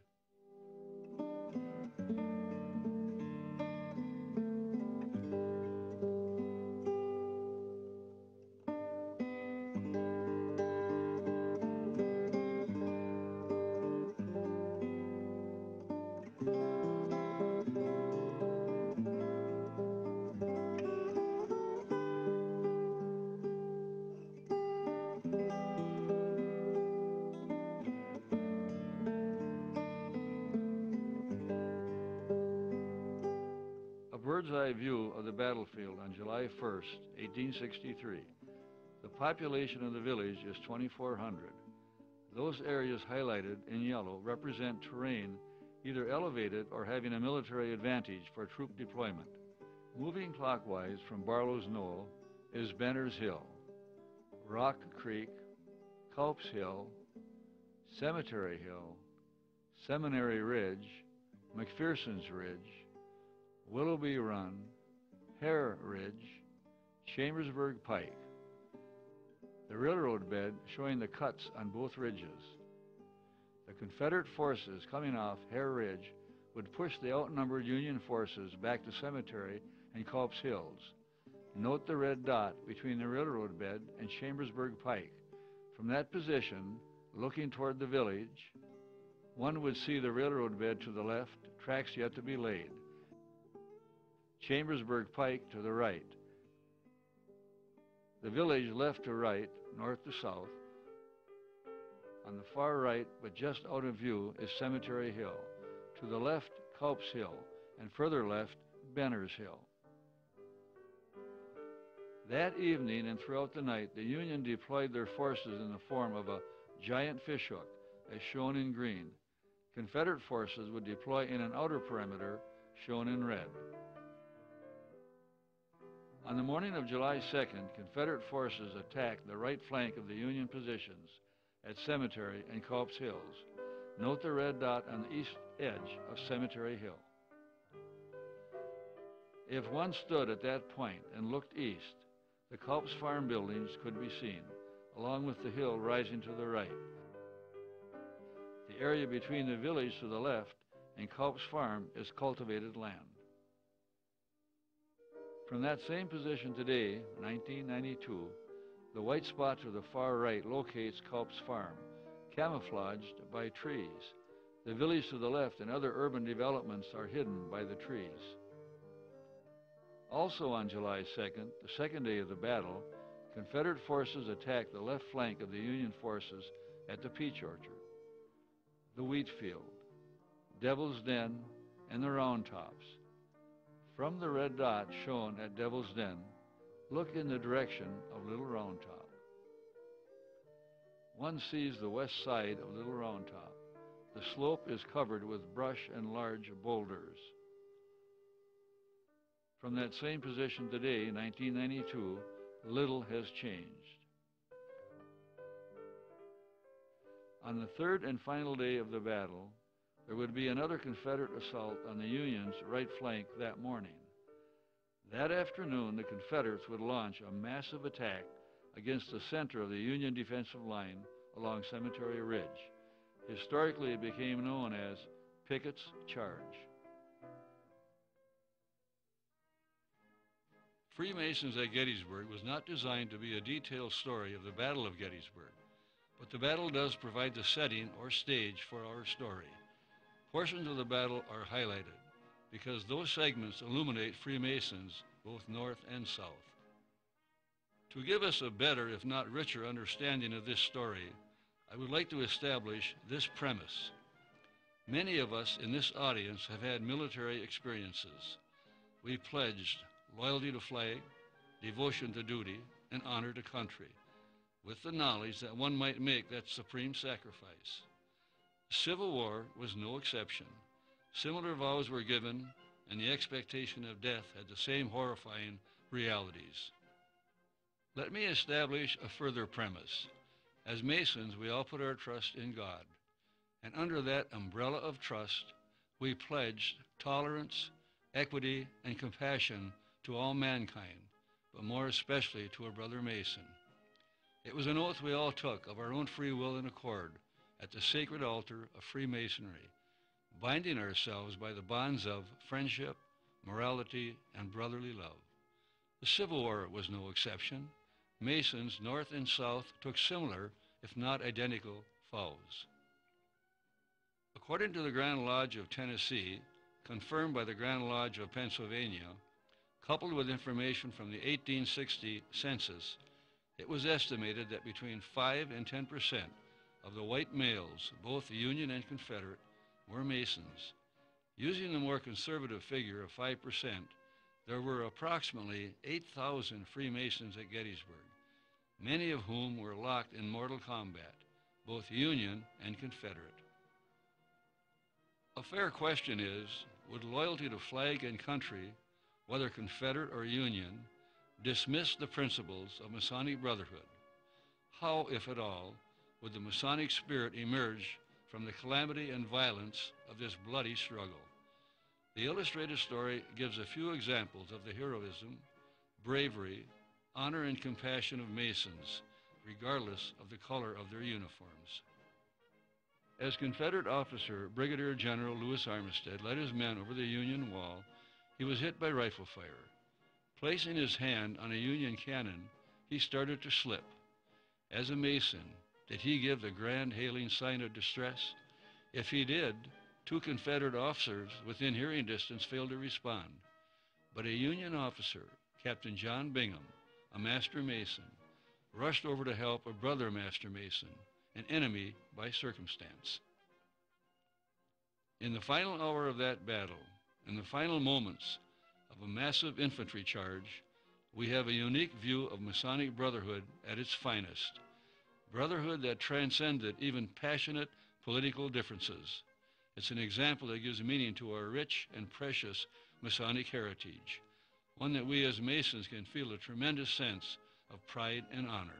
Bird's-eye view of the battlefield on July 1st, 1863. The population of the village is 2,400. Those areas highlighted in yellow represent terrain either elevated or having a military advantage for troop deployment. Moving clockwise from Barlow's Knoll is Benner's Hill, Rock Creek, Culp's Hill, Cemetery Hill, Seminary Ridge, McPherson's Ridge, Willoughby Run, Hare Ridge, Chambersburg Pike. The railroad bed showing the cuts on both ridges. The Confederate forces coming off Hare Ridge would push the outnumbered Union forces back to Cemetery and Culp's Hills. Note the red dot between the railroad bed and Chambersburg Pike. From that position, looking toward the village, one would see the railroad bed to the left, tracks yet to be laid. Chambersburg Pike to the right. The village left to right, north to south. On the far right, but just out of view, is Cemetery Hill. To the left, Culp's Hill, and further left, Benner's Hill. That evening and throughout the night, the Union deployed their forces in the form of a giant fishhook, as shown in green. Confederate forces would deploy in an outer perimeter, shown in red. On the morning of July 2nd, Confederate forces attacked the right flank of the Union positions at Cemetery and Culp's Hills. Note the red dot on the east edge of Cemetery Hill. If one stood at that point and looked east, the Culp's farm buildings could be seen, along with the hill rising to the right. The area between the village to the left and Culp's farm is cultivated land. From that same position today, 1992, the white spot to the far right locates Culp's farm, camouflaged by trees. The village to the left and other urban developments are hidden by the trees. Also on July 2nd, the second day of the battle, Confederate forces attacked the left flank of the Union forces at the Peach Orchard, the Wheat Field, Devil's Den, and the Round Tops. From the red dot shown at Devil's Den, look in the direction of Little Round Top. One sees the west side of Little Round Top. The slope is covered with brush and large boulders. From that same position today, 1992, little has changed. On the third and final day of the battle, there would be another Confederate assault on the Union's right flank that morning. That afternoon, the Confederates would launch a massive attack against the center of the Union defensive line along Cemetery Ridge. Historically, it became known as Pickett's Charge. Freemasons at Gettysburg was not designed to be a detailed story of the Battle of Gettysburg, but the battle does provide the setting or stage for our story. Portions of the battle are highlighted because those segments illuminate Freemasons both north and south. To give us a better, if not richer, understanding of this story, I would like to establish this premise. Many of us in this audience have had military experiences. We pledged loyalty to flag, devotion to duty, and honor to country, with the knowledge that one might make that supreme sacrifice. The Civil War was no exception. Similar vows were given, and the expectation of death had the same horrifying realities. Let me establish a further premise. As Masons, we all put our trust in God, and under that umbrella of trust, we pledged tolerance, equity, and compassion to all mankind, but more especially to a brother Mason. It was an oath we all took of our own free will and accord at the sacred altar of Freemasonry, binding ourselves by the bonds of friendship, morality, and brotherly love. The Civil War was no exception. Masons, north and south, took similar, if not identical, vows. According to the Grand Lodge of Tennessee, confirmed by the Grand Lodge of Pennsylvania, coupled with information from the 1860 census, it was estimated that between 5 and 10% of the white males, both Union and Confederate, were Masons. Using the more conservative figure of 5%, there were approximately 8,000 Freemasons at Gettysburg, many of whom were locked in mortal combat, both Union and Confederate. A fair question is, would loyalty to flag and country, whether Confederate or Union, dismiss the principles of Masonic Brotherhood? How, if at all, would the Masonic spirit emerge from the calamity and violence of this bloody struggle? The illustrated story gives a few examples of the heroism, bravery, honor, and compassion of Masons, regardless of the color of their uniforms. As Confederate officer Brigadier General Lewis Armistead led his men over the Union wall, he was hit by rifle fire. Placing his hand on a Union cannon, he started to slip. As a Mason, did he give the grand hailing sign of distress? If he did, 2 Confederate officers within hearing distance failed to respond. But a Union officer, Captain John Bingham, a Master Mason, rushed over to help a brother Master Mason, an enemy by circumstance. In the final hour of that battle, in the final moments of a massive infantry charge, we have a unique view of Masonic Brotherhood at its finest. Brotherhood that transcended even passionate political differences. It's an example that gives meaning to our rich and precious Masonic heritage, one that we as Masons can feel a tremendous sense of pride and honor.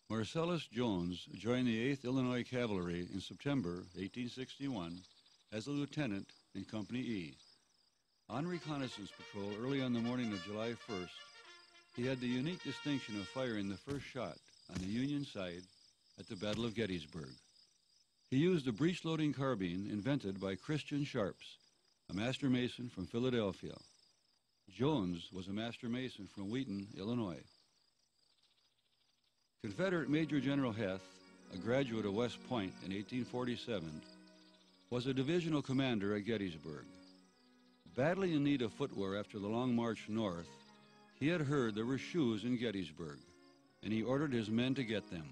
Marcellus Jones joined the 8th Illinois Cavalry in September 1861 as a lieutenant in Company E. On reconnaissance patrol early on the morning of July 1st, he had the unique distinction of firing the first shot on the Union side at the Battle of Gettysburg. He used a breech-loading carbine invented by Christian Sharps, a Master Mason from Philadelphia. Jones was a Master Mason from Wheaton, Illinois. Confederate Major General Heth, a graduate of West Point in 1847, was a divisional commander at Gettysburg. Badly in need of footwear after the long march north, He had heard there were shoes in Gettysburg, and he ordered his men to get them.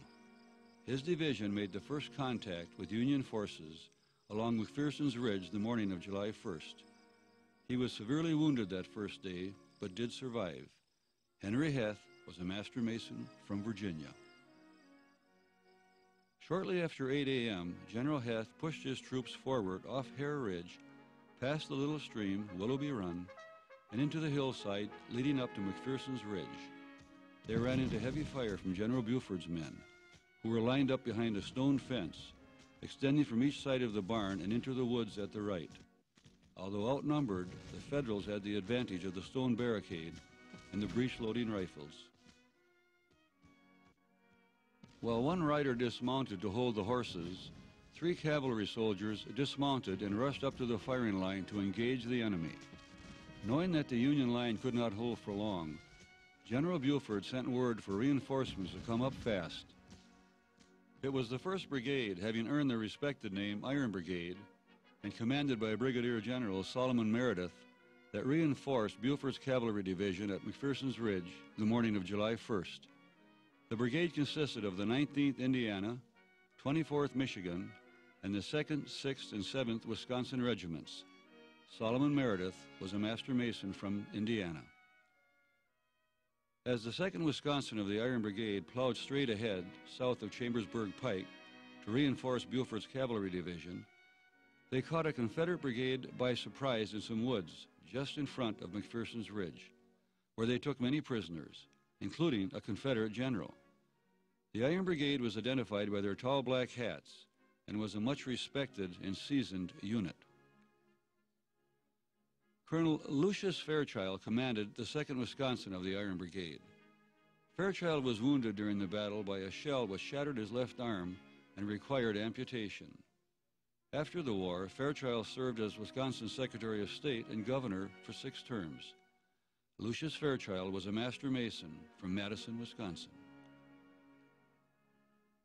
His division made the first contact with Union forces along McPherson's Ridge the morning of July 1st. He was severely wounded that first day, but did survive. Henry Heth was a master mason from Virginia. Shortly after 8 a.m., General Heth pushed his troops forward off Hare Ridge, past the little stream, Willoughby Run, and into the hillside leading up to McPherson's Ridge. They ran into heavy fire from General Buford's men, who were lined up behind a stone fence, extending from each side of the barn and into the woods at the right. Although outnumbered, the Federals had the advantage of the stone barricade and the breech-loading rifles. While one rider dismounted to hold the horses, 3 cavalry soldiers dismounted and rushed up to the firing line to engage the enemy. Knowing that the Union line could not hold for long, General Buford sent word for reinforcements to come up fast. It was the 1st Brigade, having earned the respected name Iron Brigade, and commanded by Brigadier General Solomon Meredith, that reinforced Buford's cavalry division at McPherson's Ridge the morning of July 1st. The brigade consisted of the 19th Indiana, 24th Michigan, and the 2nd, 6th, and 7th Wisconsin regiments. Solomon Meredith was a master mason from Indiana. As the 2nd Wisconsin of the Iron Brigade plowed straight ahead south of Chambersburg Pike to reinforce Buford's cavalry division, they caught a Confederate brigade by surprise in some woods just in front of McPherson's Ridge, where they took many prisoners, including a Confederate general. The Iron Brigade was identified by their tall black hats and was a much respected and seasoned unit. Colonel Lucius Fairchild commanded the 2nd Wisconsin of the Iron Brigade. Fairchild was wounded during the battle by a shell which shattered his left arm and required amputation. After the war, Fairchild served as Wisconsin's Secretary of State and Governor for 6 terms. Lucius Fairchild was a master mason from Madison, Wisconsin.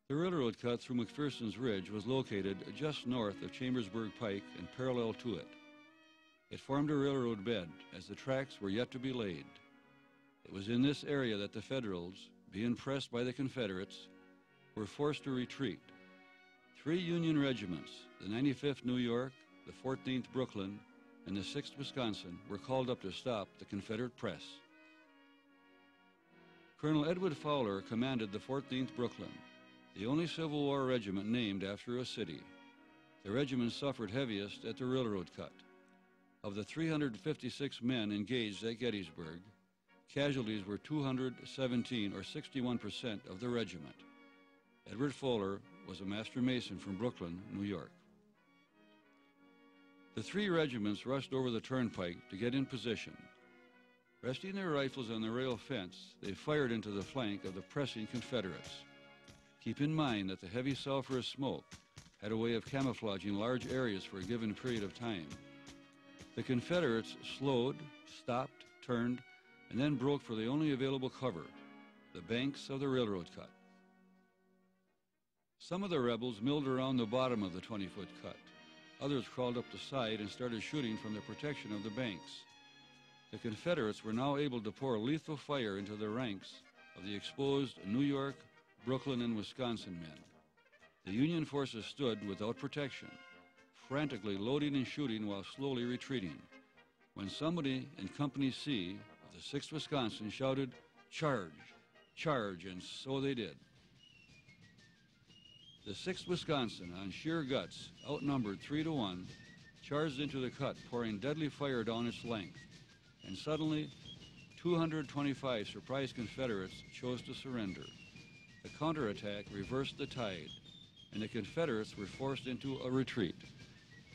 The railroad cut through McPherson's Ridge was located just north of Chambersburg Pike and parallel to it. It formed a railroad bed as the tracks were yet to be laid. It was in this area that the Federals, being pressed by the Confederates, were forced to retreat. 3 Union regiments, the 95th New York, the 14th Brooklyn, and the 6th Wisconsin, were called up to stop the Confederate press. Colonel Edward Fowler commanded the 14th Brooklyn, the only Civil War regiment named after a city. The regiment suffered heaviest at the railroad cut. Of the 356 men engaged at Gettysburg, casualties were 217, or 61% of the regiment. Edward Fowler was a master mason from Brooklyn, New York. The 3 regiments rushed over the turnpike to get in position. Resting their rifles on the rail fence, they fired into the flank of the pressing Confederates. Keep in mind that the heavy sulfurous smoke had a way of camouflaging large areas for a given period of time. The Confederates slowed, stopped, turned, and then broke for the only available cover, the banks of the railroad cut. Some of the rebels milled around the bottom of the 20-foot cut. Others crawled up the side and started shooting from the protection of the banks. The Confederates were now able to pour lethal fire into the ranks of the exposed New York, Brooklyn, and Wisconsin men. The Union forces stood without protection, frantically loading and shooting while slowly retreating, when somebody in Company C of the 6th Wisconsin shouted, "Charge! Charge!" and so they did. The 6th Wisconsin, on sheer guts, outnumbered 3-1, charged into the cut, pouring deadly fire down its length, and suddenly 225 surprised Confederates chose to surrender. The counterattack reversed the tide, and the Confederates were forced into a retreat.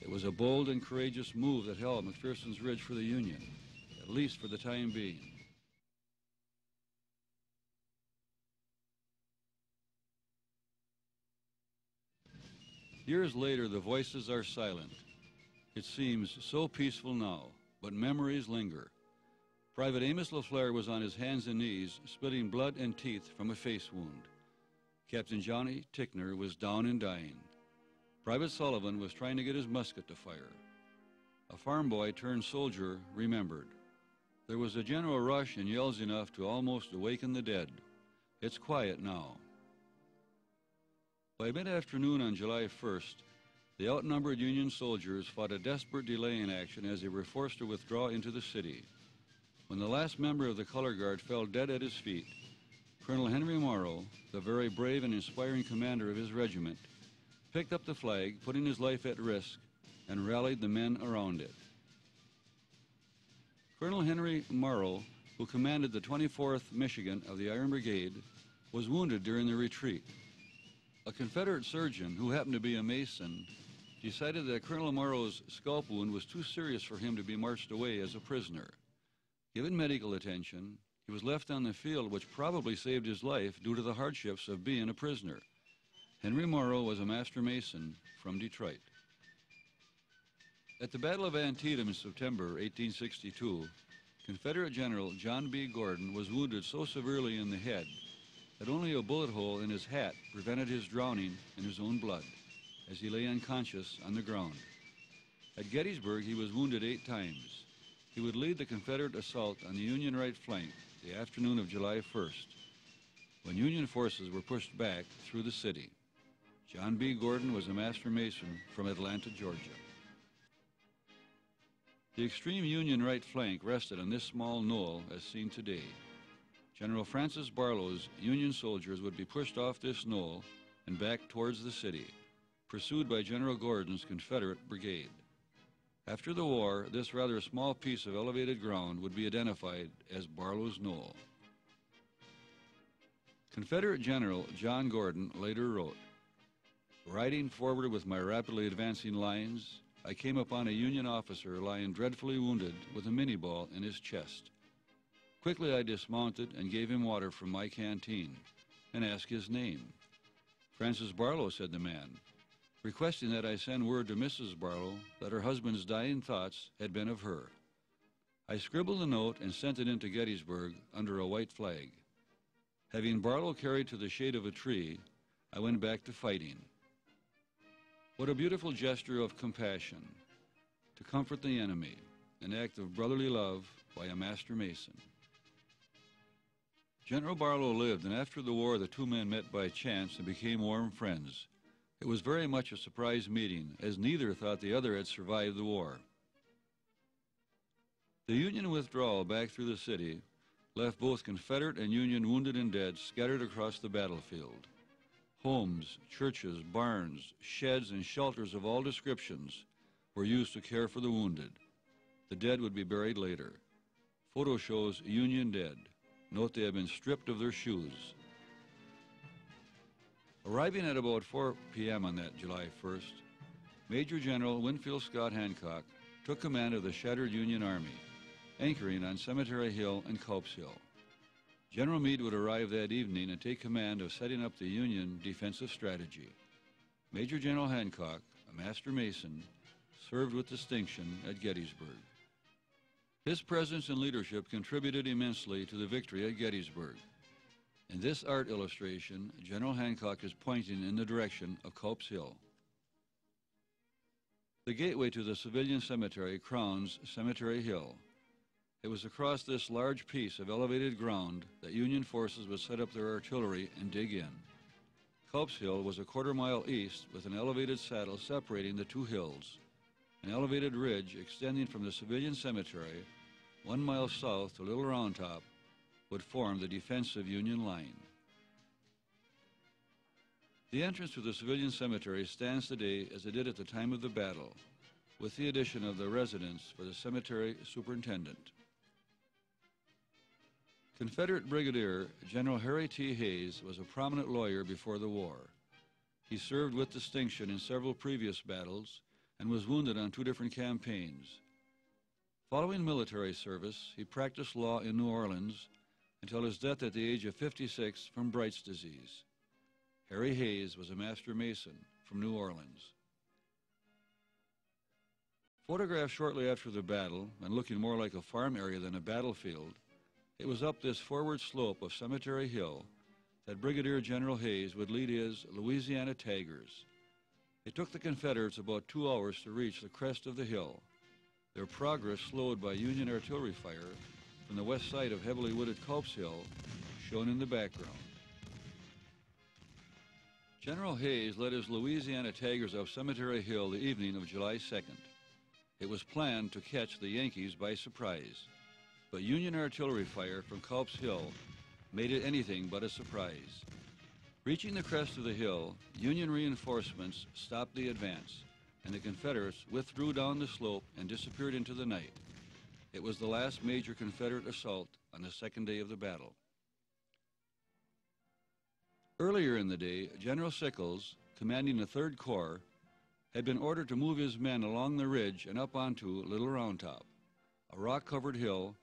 It was a bold and courageous move that held McPherson's Ridge for the Union, at least for the time being. Years later, the voices are silent. It seems so peaceful now, but memories linger. Private Amos LaFleur was on his hands and knees, spitting blood and teeth from a face wound. Captain Johnny Tickner was down and dying. Private Sullivan was trying to get his musket to fire. A farm boy turned soldier remembered. There was a general rush and yells enough to almost awaken the dead. It's quiet now. By mid-afternoon on July 1st, the outnumbered Union soldiers fought a desperate delaying action as they were forced to withdraw into the city. When the last member of the color guard fell dead at his feet, Colonel Henry Morrow, the very brave and inspiring commander of his regiment, picked up the flag, putting his life at risk, and rallied the men around it. Colonel Henry Morrow, who commanded the 24th Michigan of the Iron Brigade, was wounded during the retreat. A Confederate surgeon, who happened to be a Mason, decided that Colonel Morrow's scalp wound was too serious for him to be marched away as a prisoner. Given medical attention, he was left on the field, which probably saved his life due to the hardships of being a prisoner. Henry Morrow was a master mason from Detroit. At the Battle of Antietam in September 1862, Confederate General John B. Gordon was wounded so severely in the head that only a bullet hole in his hat prevented his drowning in his own blood as he lay unconscious on the ground. At Gettysburg, he was wounded 8 times. He would lead the Confederate assault on the Union right flank the afternoon of July 1st, when Union forces were pushed back through the city. John B. Gordon was a master mason from Atlanta, Georgia. The extreme Union right flank rested on this small knoll as seen today. General Francis Barlow's Union soldiers would be pushed off this knoll and back towards the city, pursued by General Gordon's Confederate brigade. After the war, this rather small piece of elevated ground would be identified as Barlow's Knoll. Confederate General John Gordon later wrote, "Riding forward with my rapidly advancing lines, I came upon a Union officer lying dreadfully wounded with a minie-ball in his chest. Quickly I dismounted and gave him water from my canteen and asked his name. 'Francis Barlow,' said the man, requesting that I send word to Mrs. Barlow that her husband's dying thoughts had been of her. I scribbled a note and sent it into Gettysburg under a white flag. Having Barlow carried to the shade of a tree, I went back to fighting." What a beautiful gesture of compassion, to comfort the enemy, an act of brotherly love by a master mason. General Barlow lived, and after the war, the two men met by chance and became warm friends. It was very much a surprise meeting, as neither thought the other had survived the war. The Union withdrawal back through the city left both Confederate and Union wounded and dead scattered across the battlefield. Homes, churches, barns, sheds, and shelters of all descriptions were used to care for the wounded. The dead would be buried later. Photo shows Union dead. Note they have been stripped of their shoes. Arriving at about 4 p.m. on that July 1st, Major General Winfield Scott Hancock took command of the shattered Union Army, anchoring on Cemetery Hill and Culp's Hill. General Meade would arrive that evening and take command of setting up the Union defensive strategy. Major General Hancock, a master mason, served with distinction at Gettysburg. His presence and leadership contributed immensely to the victory at Gettysburg. In this art illustration, General Hancock is pointing in the direction of Culp's Hill. The gateway to the civilian cemetery crowns Cemetery Hill. It was across this large piece of elevated ground that Union forces would set up their artillery and dig in. Culp's Hill was a quarter-mile east with an elevated saddle separating the two hills. An elevated ridge extending from the civilian cemetery 1 mile south to Little Round Top would form the defensive Union line. The entrance to the civilian cemetery stands today as it did at the time of the battle, with the addition of the residence for the cemetery superintendent. Confederate Brigadier General Harry T. Hayes was a prominent lawyer before the war. He served with distinction in several previous battles and was wounded on 2 different campaigns. Following military service, he practiced law in New Orleans until his death at the age of 56 from Bright's disease. Harry Hayes was a master mason from New Orleans. Photographed shortly after the battle and looking more like a farm area than a battlefield, it was up this forward slope of Cemetery Hill that Brigadier General Hayes would lead his Louisiana Tigers. It took the Confederates about 2 hours to reach the crest of the hill, their progress slowed by Union artillery fire from the west side of heavily wooded Culp's Hill, shown in the background. General Hayes led his Louisiana Tigers up Cemetery Hill the evening of July 2nd. It was planned to catch the Yankees by surprise, but Union artillery fire from Culp's Hill made it anything but a surprise. Reaching the crest of the hill, Union reinforcements stopped the advance, and the Confederates withdrew down the slope and disappeared into the night. It was the last major Confederate assault on the second day of the battle. Earlier in the day, General Sickles, commanding the 3rd Corps, had been ordered to move his men along the ridge and up onto Little Round Top, a rock-covered hill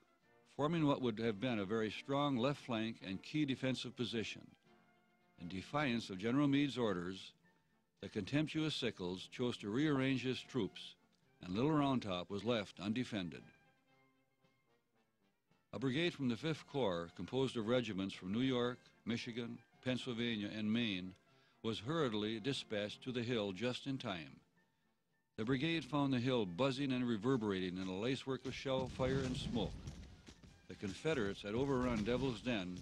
forming what would have been a very strong left flank and key defensive position. In defiance of General Meade's orders, the contemptuous Sickles chose to rearrange his troops, and Little Round Top was left undefended. A brigade from the 5th Corps, composed of regiments from New York, Michigan, Pennsylvania, and Maine, was hurriedly dispatched to the hill just in time. The brigade found the hill buzzing and reverberating in a lacework of shell fire and smoke. The Confederates had overrun Devil's Den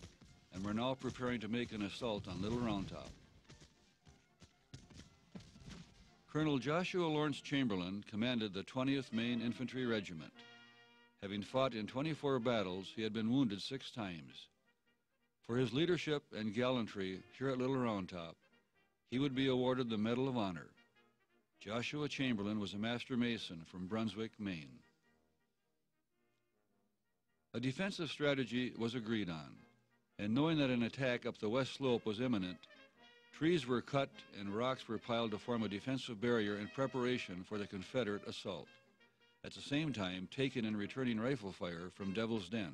and were now preparing to make an assault on Little Round Top. Colonel Joshua Lawrence Chamberlain commanded the 20th Maine Infantry Regiment. Having fought in 24 battles, he had been wounded 6 times. For his leadership and gallantry here at Little Round Top, he would be awarded the Medal of Honor. Joshua Chamberlain was a master mason from Brunswick, Maine. A defensive strategy was agreed on, and knowing that an attack up the west slope was imminent, trees were cut and rocks were piled to form a defensive barrier in preparation for the Confederate assault, at the same time taking and returning rifle fire from Devil's Den.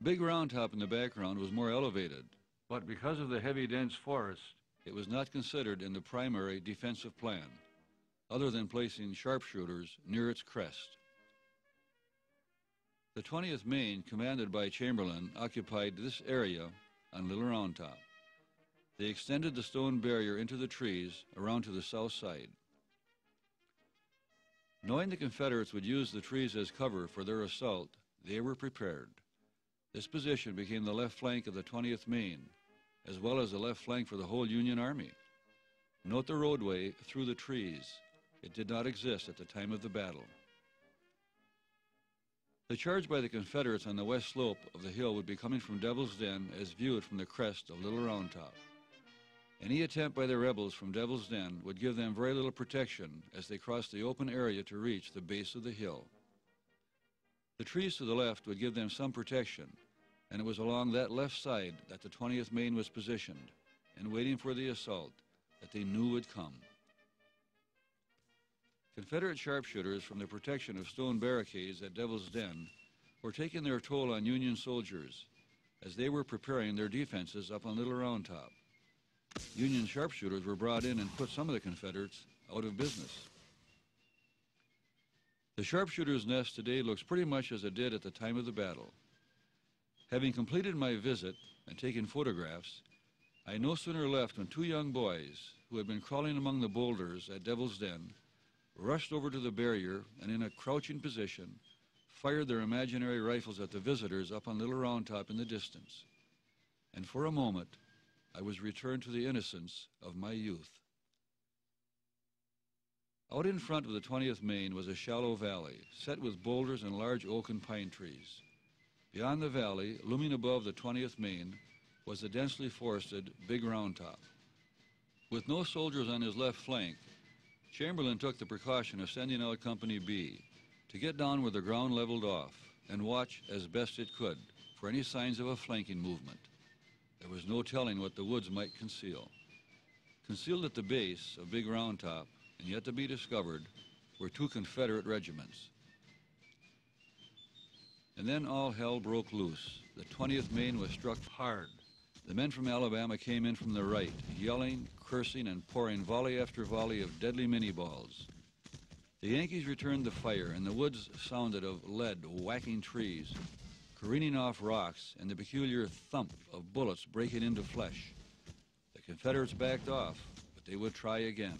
Big Round Top in the background was more elevated, but because of the heavy dense forest, it was not considered in the primary defensive plan, other than placing sharpshooters near its crest. The 20th Maine, commanded by Chamberlain, occupied this area on Little Round Top. They extended the stone barrier into the trees around to the south side. Knowing the Confederates would use the trees as cover for their assault, they were prepared. This position became the left flank of the 20th Maine, as well as the left flank for the whole Union Army. Note the roadway through the trees. It did not exist at the time of the battle. The charge by the Confederates on the west slope of the hill would be coming from Devil's Den as viewed from the crest of Little Round Top. Any attempt by the rebels from Devil's Den would give them very little protection as they crossed the open area to reach the base of the hill. The trees to the left would give them some protection, and it was along that left side that the 20th Maine was positioned and waiting for the assault that they knew would come. Confederate sharpshooters from the protection of stone barricades at Devil's Den were taking their toll on Union soldiers as they were preparing their defenses up on Little Round Top. Union sharpshooters were brought in and put some of the Confederates out of business. The sharpshooter's nest today looks pretty much as it did at the time of the battle. Having completed my visit and taken photographs, I no sooner left when 2 young boys, who had been crawling among the boulders at Devil's Den, rushed over to the barrier and in a crouching position, fired their imaginary rifles at the visitors up on Little Round Top in the distance. And for a moment, I was returned to the innocence of my youth. Out in front of the 20th Maine was a shallow valley, set with boulders and large oak and pine trees. Beyond the valley, looming above the 20th Maine, was the densely forested Big Round Top. With no soldiers on his left flank, Chamberlain took the precaution of sending out Company B to get down where the ground leveled off and watch as best it could for any signs of a flanking movement. There was no telling what the woods might conceal. Concealed at the base of Big Round Top, and yet to be discovered, were 2 Confederate regiments. And then all hell broke loose. The 20th Maine was struck hard. The men from Alabama came in from the right, yelling, cursing, and pouring volley after volley of deadly Minié-balls. The Yankees returned the fire, and the woods sounded of lead whacking trees, careening off rocks, and the peculiar thump of bullets breaking into flesh. The Confederates backed off, but they would try again.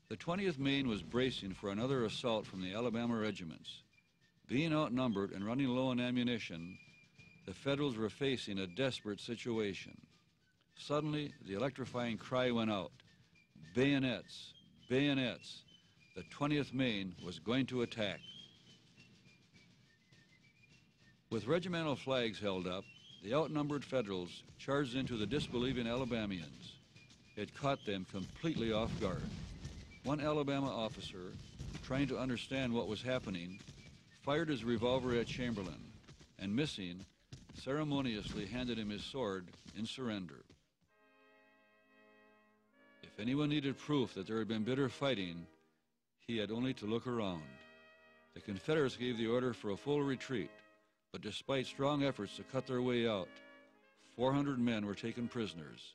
The 20th Maine was bracing for another assault from the Alabama regiments. Being outnumbered and running low on ammunition, the Federals were facing a desperate situation. Suddenly, the electrifying cry went out, "Bayonets! Bayonets!" The 20th Maine was going to attack. With regimental flags held up, the outnumbered Federals charged into the disbelieving Alabamians. It caught them completely off guard. One Alabama officer, trying to understand what was happening, fired his revolver at Chamberlain, and missing, ceremoniously handed him his sword in surrender. If anyone needed proof that there had been bitter fighting, he had only to look around. The Confederates gave the order for a full retreat, but despite strong efforts to cut their way out, 400 men were taken prisoners.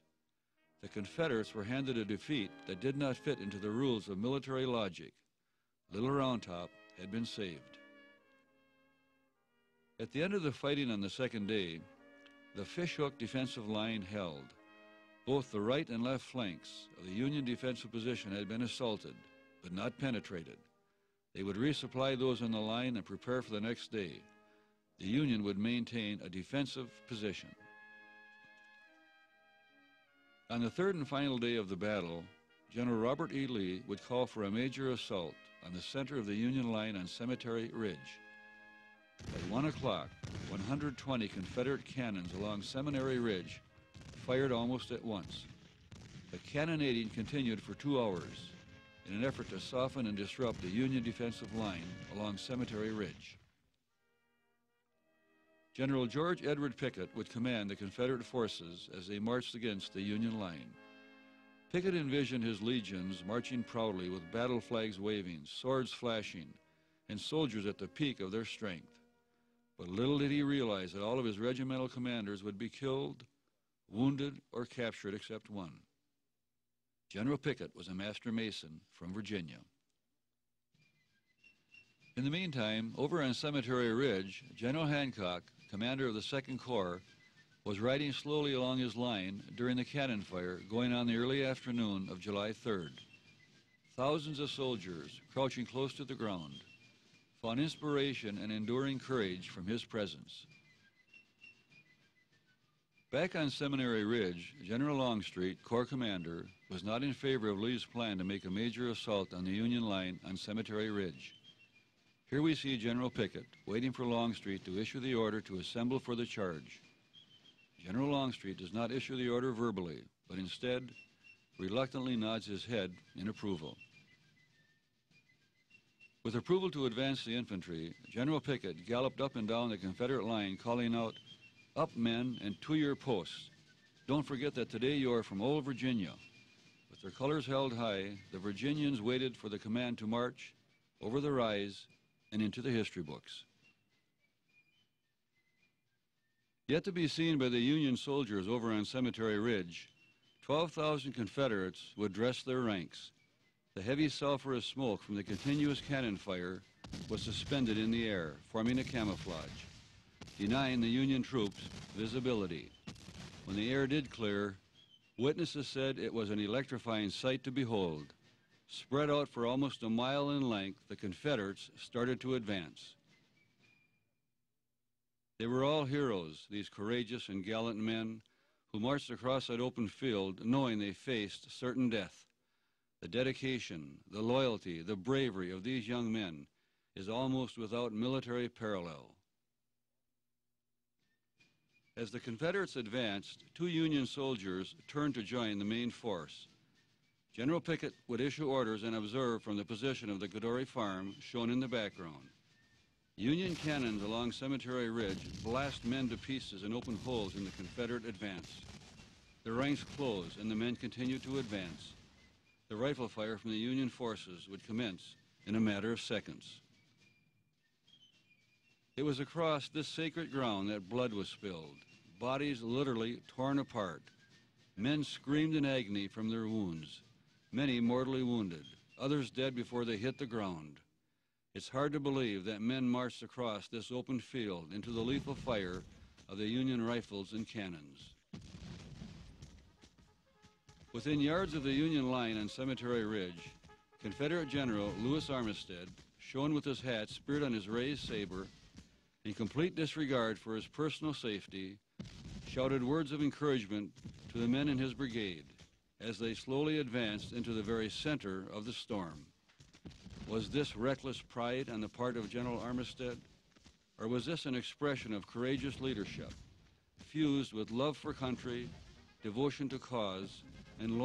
The Confederates were handed a defeat that did not fit into the rules of military logic. Little Round Top had been saved. At the end of the fighting on the second day, the Fishhook defensive line held. Both the right and left flanks of the Union defensive position had been assaulted, but not penetrated. They would resupply those on the line and prepare for the next day. The Union would maintain a defensive position. On the third and final day of the battle, General Robert E. Lee would call for a major assault on the center of the Union line on Cemetery Ridge. At 1 o'clock, 120 Confederate cannons along Seminary Ridge fired almost at once. The cannonading continued for 2 hours in an effort to soften and disrupt the Union defensive line along Cemetery Ridge. General George Edward Pickett would command the Confederate forces as they marched against the Union line. Pickett envisioned his legions marching proudly with battle flags waving, swords flashing, and soldiers at the peak of their strength. But little did he realize that all of his regimental commanders would be killed, wounded, or captured except one. General Pickett was a master mason from Virginia. In the meantime, over on Cemetery Ridge, General Hancock, commander of the 2nd Corps, was riding slowly along his line during the cannon fire going on the early afternoon of July 3rd. Thousands of soldiers, crouching close to the ground, found inspiration and enduring courage from his presence. Back on Seminary Ridge, General Longstreet, Corps commander, was not in favor of Lee's plan to make a major assault on the Union line on Cemetery Ridge. Here we see General Pickett waiting for Longstreet to issue the order to assemble for the charge. General Longstreet does not issue the order verbally, but instead reluctantly nods his head in approval. With approval to advance the infantry, General Pickett galloped up and down the Confederate line calling out, "Up, men, and to your posts. Don't forget that today you are from old Virginia." With their colors held high, the Virginians waited for the command to march over the rise and into the history books. Yet to be seen by the Union soldiers over on Cemetery Ridge, 12,000 Confederates would dress their ranks. The heavy sulfurous smoke from the continuous cannon fire was suspended in the air, forming a camouflage, denying the Union troops visibility. When the air did clear, witnesses said it was an electrifying sight to behold. Spread out for almost a mile in length, the Confederates started to advance. They were all heroes, these courageous and gallant men who marched across that open field knowing they faced certain death. The dedication, the loyalty, the bravery of these young men is almost without military parallel. As the Confederates advanced, 2 Union soldiers turned to join the main force. General Pickett would issue orders and observe from the position of the Godory Farm, shown in the background. Union cannons along Cemetery Ridge blast men to pieces in open holes in the Confederate advance. The ranks closed and the men continued to advance. The rifle fire from the Union forces would commence in a matter of seconds. It was across this sacred ground that blood was spilled, bodies literally torn apart. Men screamed in agony from their wounds, many mortally wounded, others dead before they hit the ground. It's hard to believe that men marched across this open field into the lethal fire of the Union rifles and cannons. Within yards of the Union line on Cemetery Ridge, Confederate General Lewis Armistead, shown with his hat speared on his raised saber, in complete disregard for his personal safety, shouted words of encouragement to the men in his brigade as they slowly advanced into the very center of the storm. Was this reckless pride on the part of General Armistead? Or was this an expression of courageous leadership, fused with love for country, devotion to cause, and